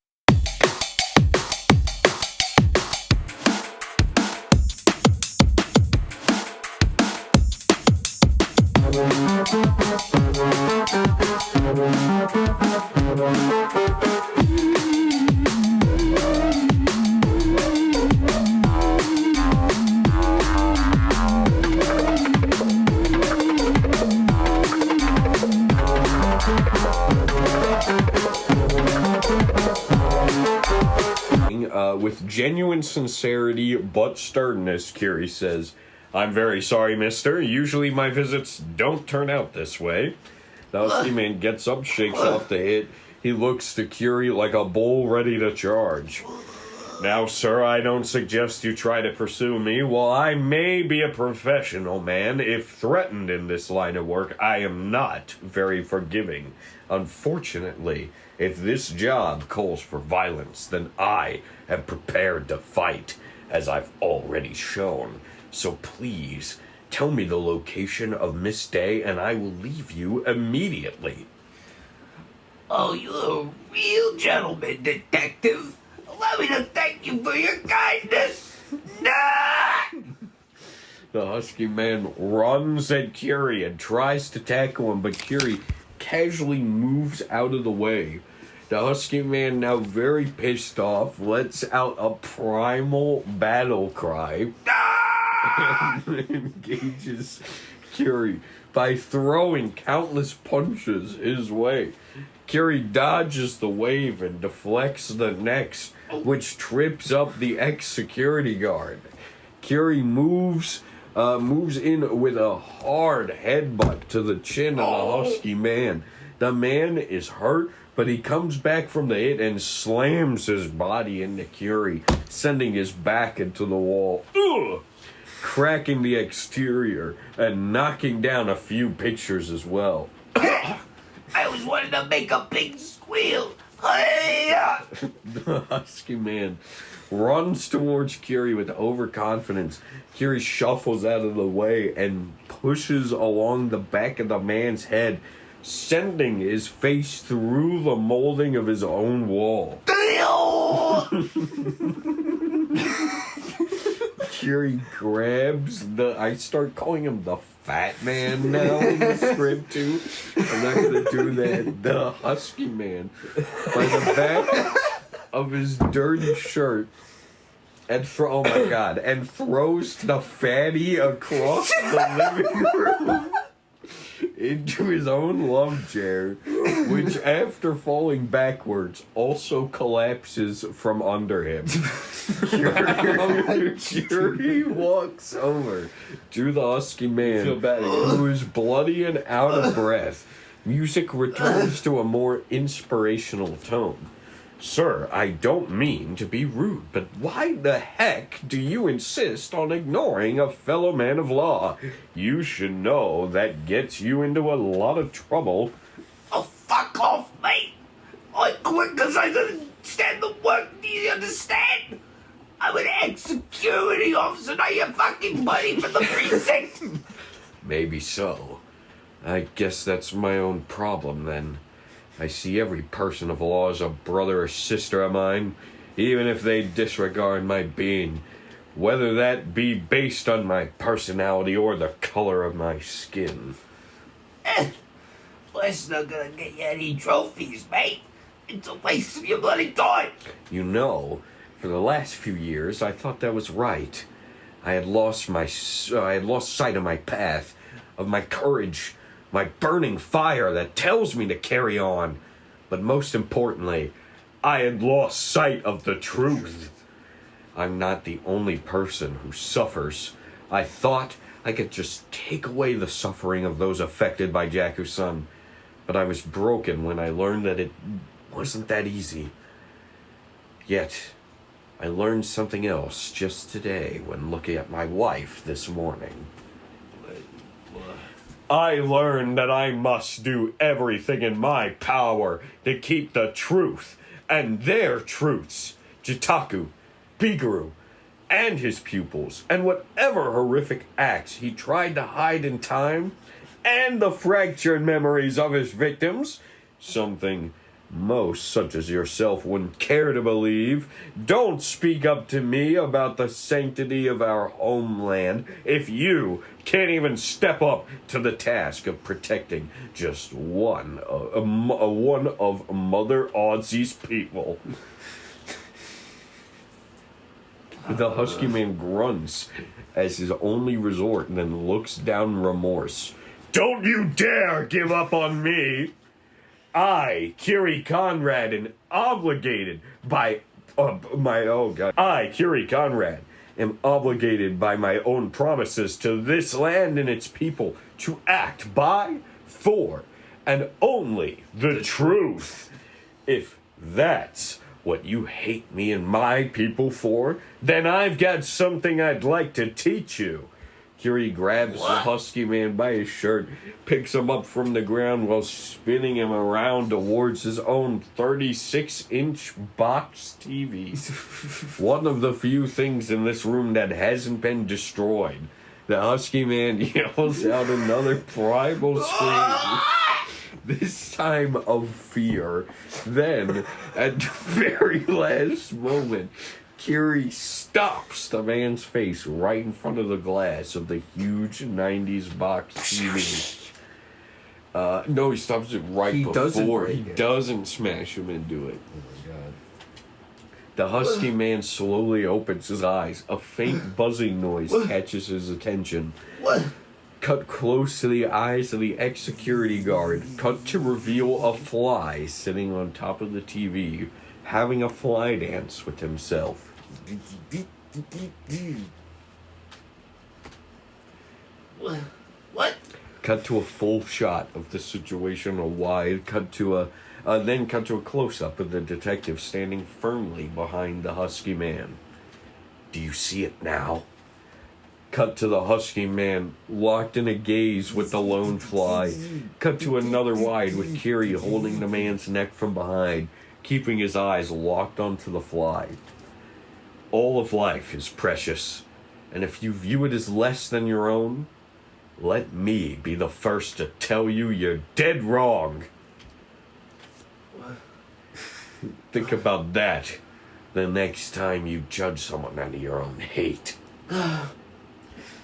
With genuine sincerity but sternness, Kyuri says, I'm very sorry, mister. Usually my visits don't turn out this way. The husky man gets up, shakes off the hit. He looks to Kyuri like a bull ready to charge. Now, sir, I don't suggest you try to pursue me. While I may be a professional man, if threatened in this line of work, I am not very forgiving. Unfortunately, if this job calls for violence, then I am prepared to fight, as I've already shown. So please, tell me the location of Miss Day, and I will leave you immediately.
Oh, you're a real gentleman, detective. Allow me to thank you for your kindness. Nah!
The husky man runs at Kyuri and tries to tackle him, but Kyuri casually moves out of the way. The husky man, now very pissed off, lets out a primal battle cry and engages Kyuri by throwing countless punches his way. Kyuri dodges the wave and deflects the next, which trips up the ex-security guard. Kyuri moves in with a hard headbutt to the chin of the husky man. The man is hurt, but he comes back from the hit and slams his body into Kyuri, sending his back into the wall, cracking the exterior and knocking down a few pictures as well.
I always wanted to make a big squeal. Hi-ya!
The husky man runs towards Kyuri with overconfidence. Kyuri shuffles out of the way and pushes along the back of the man's head, sending his face through the molding of his own wall. Kyuri grabs I start calling him the fat man now in the script too. I'm not gonna do that. The husky man by the back of his dirty shirt and and throws the fatty across the living room into his own love chair, which after falling backwards also collapses from under him. Kyuri walks over to the husky man, who is bloody and out of breath. Music returns to a more inspirational tone. Sir, I don't mean to be rude, but why the heck do you insist on ignoring a fellow man of law? You should know that gets you into a lot of trouble.
Oh, fuck off, mate. I quit because I couldn't stand the work. Do you understand? I'm an ex-security officer, not your fucking buddy from the precinct.
Maybe so. I guess that's my own problem then. I see every person of law as a brother or sister of mine, even if they disregard my being, whether that be based on my personality or the color of my skin.
Well, that's not gonna get you any trophies, mate. It's a waste of your bloody time.
You know, for the last few years, I thought that was right. I had lost sight of my path, of my courage, my burning fire that tells me to carry on. But most importantly, I had lost sight of the truth. I'm not the only person who suffers. I thought I could just take away the suffering of those affected by Jakuson, but I was broken when I learned that it wasn't that easy. Yet, I learned something else just today when looking at my wife this morning. I learned that I must do everything in my power to keep the truth and their truths, Jitaku, Biguru, and his pupils, and whatever horrific acts he tried to hide in time, and the fractured memories of his victims, something most such as yourself wouldn't care to believe. Don't speak up to me about the sanctity of our homeland if you can't even step up to the task of protecting just one of Mother Aussie's people. The husky man grunts as his only resort and then looks down remorse. Don't you dare give up on me! I, Kyuri Conrad, am obligated by Kyuri Conrad, am obligated by my own promises to this land and its people to act by, for, and only the truth. If that's what you hate me and my people for, then I've got something I'd like to teach you. Kyuri grabs the husky man by his shirt, picks him up from the ground while spinning him around towards his own 36-inch box TV. One of the few things in this room that hasn't been destroyed. The husky man yells out another primal scream. This time of fear. Then, at the very last moment, Kyuri stops the man's face right in front of the glass of the huge 90s box TV. No, he stops it right before. He doesn't smash him into it.
Oh my god.
The husky man slowly opens his eyes. A faint buzzing noise catches his attention. Cut close to the eyes of the ex-security guard. Cut to reveal a fly sitting on top of the TV, having a fly dance with himself.
What?
Cut to a full shot of the situation, a wide cut to a then cut to a close-up of the detective standing firmly behind the husky man. Do you see it now? Cut to the husky man, locked in a gaze with the lone fly. Cut to another wide with Kyuri holding the man's neck from behind, keeping his eyes locked onto the fly. All of life is precious, and if you view it as less than your own, let me be the first to tell you you're dead wrong. Think about that the next time you judge someone out of your own hate.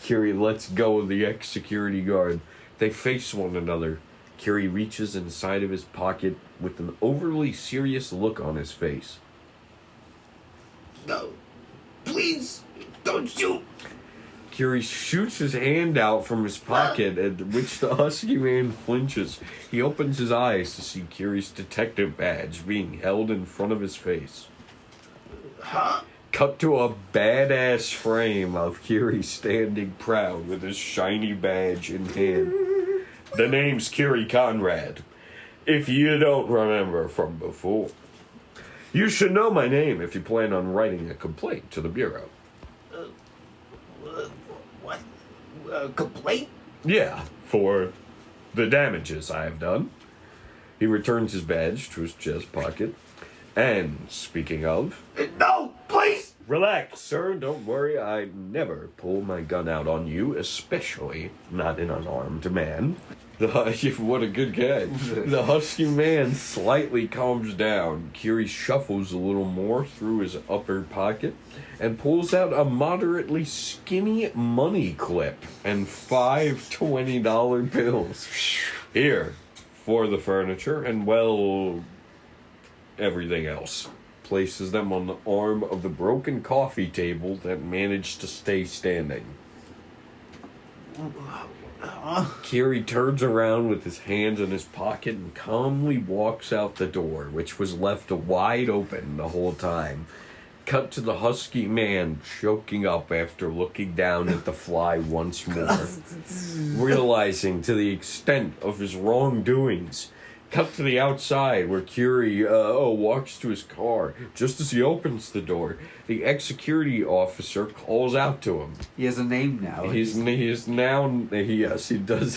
Kyuri lets go of the ex-security guard. They face one another. Kyuri reaches inside of his pocket with an overly serious look on his face.
No. Please, don't shoot.
Kyuri shoots his hand out from his pocket, at which the husky man flinches. He opens his eyes to see Kyuri's detective badge being held in front of his face.
Huh?
Cut to a badass frame of Kyuri standing proud with his shiny badge in hand. The name's Kyuri Conrad, if you don't remember from before. You should know my name if you plan on writing a complaint to the Bureau.
What? Complaint?
Yeah, for the damages I have done. He returns his badge to his chest pocket. And, speaking of...
No, please,
Relax, sir. Don't worry. I never pull my gun out on you, especially not an unarmed man. What a good guy. The husky man slightly calms down. Kyuri shuffles a little more through his upper pocket and pulls out a moderately skinny money clip and 5 $20 bills. Here, for the furniture and, well, everything else. Places them on the arm of the broken coffee table that managed to stay standing. Kyuri turns around with his hands in his pocket and calmly walks out the door, which was left wide open the whole time. Cut to the husky man choking up after looking down at the fly once more, realizing to the extent of his wrongdoings. Cut to the outside where Kyuri walks to his car. Just as he opens the door, the ex-security officer calls out to him.
He has a name now.
He does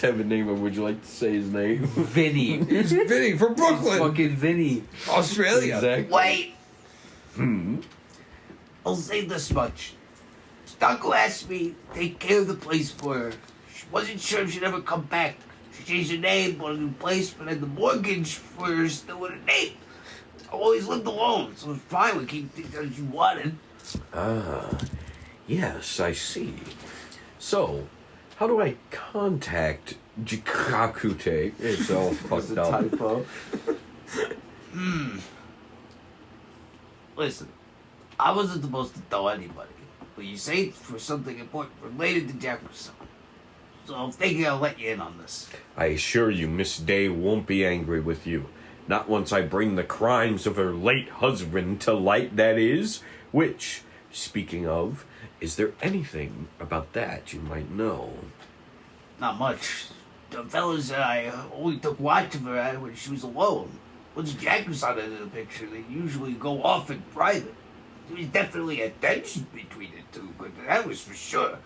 have a name. Would you like to say his name?
Vinny.
It's Vinny from Brooklyn,
Fucking Vinny.
Australia.
Exactly.
Wait! I'll say this much. Jitaku asked me to take care of the place for her. She wasn't sure if she'd ever come back. She changed her name, bought a new place, but had the mortgage for her still with her name. I always lived alone, so it was fine with keeping things as you wanted.
Yes, I see. So, how do I contact Jitaku? It's all fucked up.
Typo.
Listen, I wasn't supposed to tell anybody, but you say it's for something important related to Jakuson. So I'm thinking I'll let you in on this.
I assure you, Miss Day won't be angry with you. Not once I bring the crimes of her late husband to light, that is. Which, speaking of, is there anything about that you might know?
Not much. The fellas and I only took watch of her when she was alone. Once Jakuson entered the picture, they usually go off in private. There was definitely a tension between the two, but that was for sure.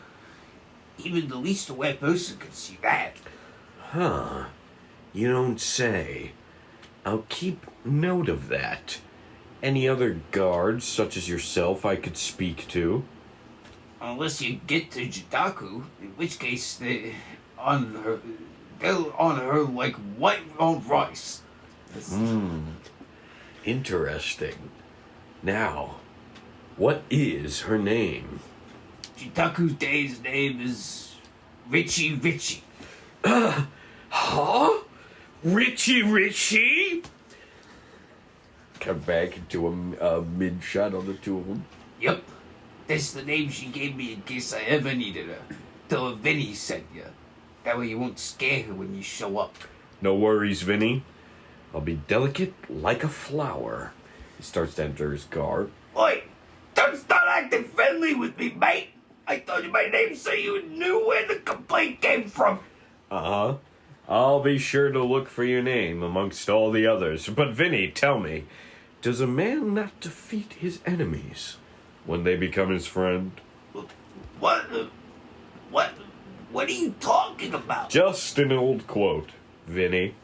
Even the least aware person could see that.
Huh. You don't say. I'll keep note of that. Any other guards, such as yourself, I could speak to?
Unless you get to Jitaku, in which case they're on her like white on rice.
Interesting. Now, what is her name?
Jitaku's Day's name is Richie.
Huh? Richie? Come back into a mid-shot on the two of them.
Yep. That's the name she gave me in case I ever needed her. Tell her Vinny sent you. That way you won't scare her when you show up.
No worries, Vinny. I'll be delicate like a flower. He starts to enter his car.
Oi! Don't start acting friendly with me, mate! I told you my name so you knew where the complaint came from.
Uh-huh. I'll be sure to look for your name amongst all the others. But Vinny, tell me, does a man not defeat his enemies when they become his friend?
What are you talking about?
Just an old quote, Vinny.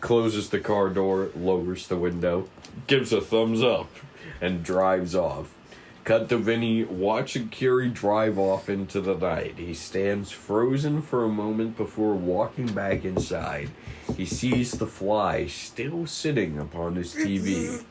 Closes the car door, lowers the window, gives a thumbs up, and drives off. Cut to Vinny watching Kyuri drive off into the night. He stands frozen for a moment before walking back inside. He sees the fly still sitting upon his TV.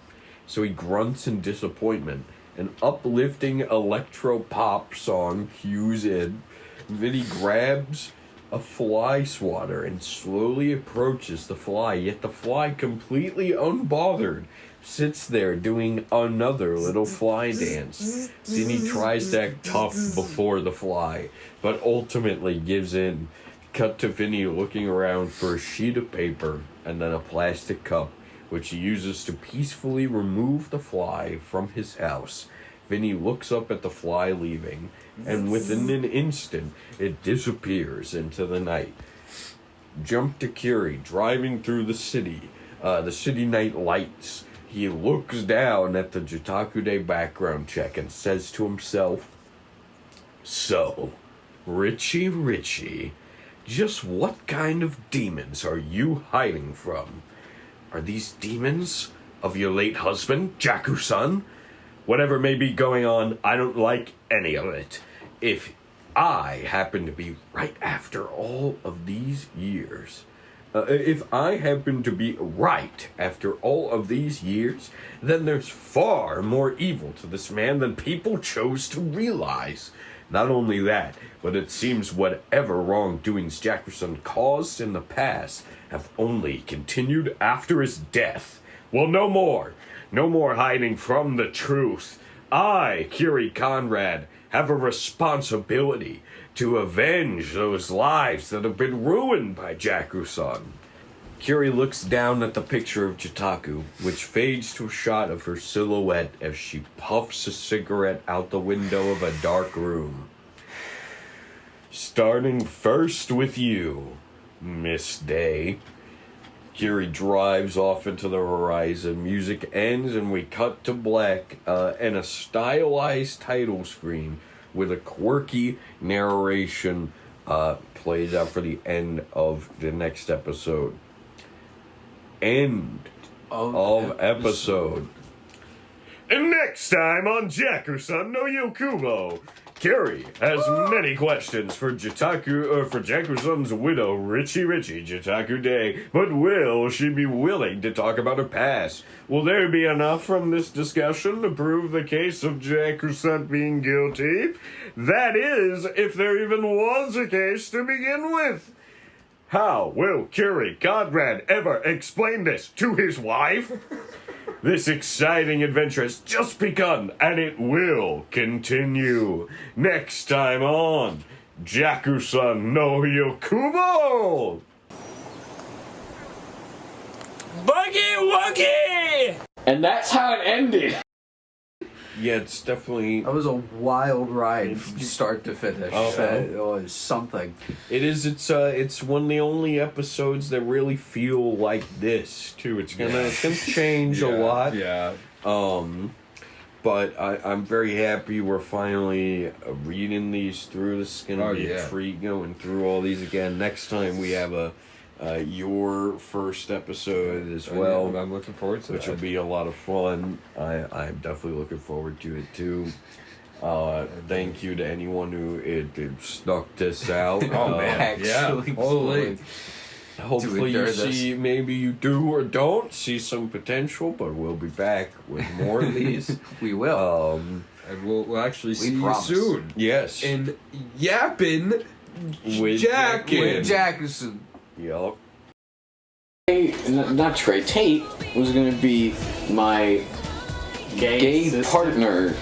So he grunts in disappointment. An uplifting electro-pop song cues in. Vinny grabs a fly swatter and slowly approaches the fly, yet the fly, completely unbothered, sits there doing another little fly dance. Then he tries to act tough before the fly, but ultimately gives in. Cut to Vinny looking around for a sheet of paper and then a plastic cup, which he uses to peacefully remove the fly from his house. Vinny looks up at the fly leaving, and within an instant, it disappears into the night. Jump to Kyuri, driving through the city night lights. He looks down at the Jitaku Day background check and says to himself, "So, Richie, just what kind of demons are you hiding from? Are these demons of your late husband, Jakuson? whatever may be going on, I don't like any of it. If I happen to be right after all of these years, if I happen to be right after all of these years, then there's far more evil to this man than people chose to realize. Not only that, but it seems whatever wrongdoings Jakuson caused in the past have only continued after his death. Well, no more. No more hiding from the truth. I, Kyuri Conrad, have a responsibility to avenge those lives that have been ruined by Jakuson. Kyuri looks down at the picture of Jitaku, which fades to a shot of her silhouette as she puffs a cigarette out the window of a dark room. Starting first with you, Miss Day. Kyuri drives off into the horizon. Music ends and we cut to black and a stylized title screen with a quirky narration plays out for the end of the next episode. End of episode. And next time on Jakuson no Yokubo, Kyuri has many questions for Jakuson's widow, Richie Jitaku Day, but will she be willing to talk about her past? Will there be enough from this discussion to prove the case of Jakuson being guilty? That is, if there even was a case to begin with. How will Kyuri Conrad ever explain this to his wife? This exciting adventure has just begun, and it will continue. Next time on Jakuson no Yokubo!
Buggy Wuggy!
And that's how it ended.
Yeah, it's definitely...
That was a wild ride from start to finish. It was something.
It is, it's one of the only episodes that really feel like this, too. It's gonna change a lot.
Yeah.
But I'm very happy we're finally reading these through. This is gonna be a treat going through all these again. Next time we have your first episode as well.
Yeah, I'm looking forward to
which
that.
will be a lot of fun. I'm definitely looking forward to it too. Thank you to anyone who stuck this out.
Oh man,
Actually,
holy.
Hopefully you see, maybe you do or don't see some potential, but we'll be back with more of these.
We will.
And we'll actually see you
promise.
soon.
Yes.
In Yappin
With
Jack'n.
With Jakuson.
Yup.
Not Trey. Tate was gonna be my gay partner.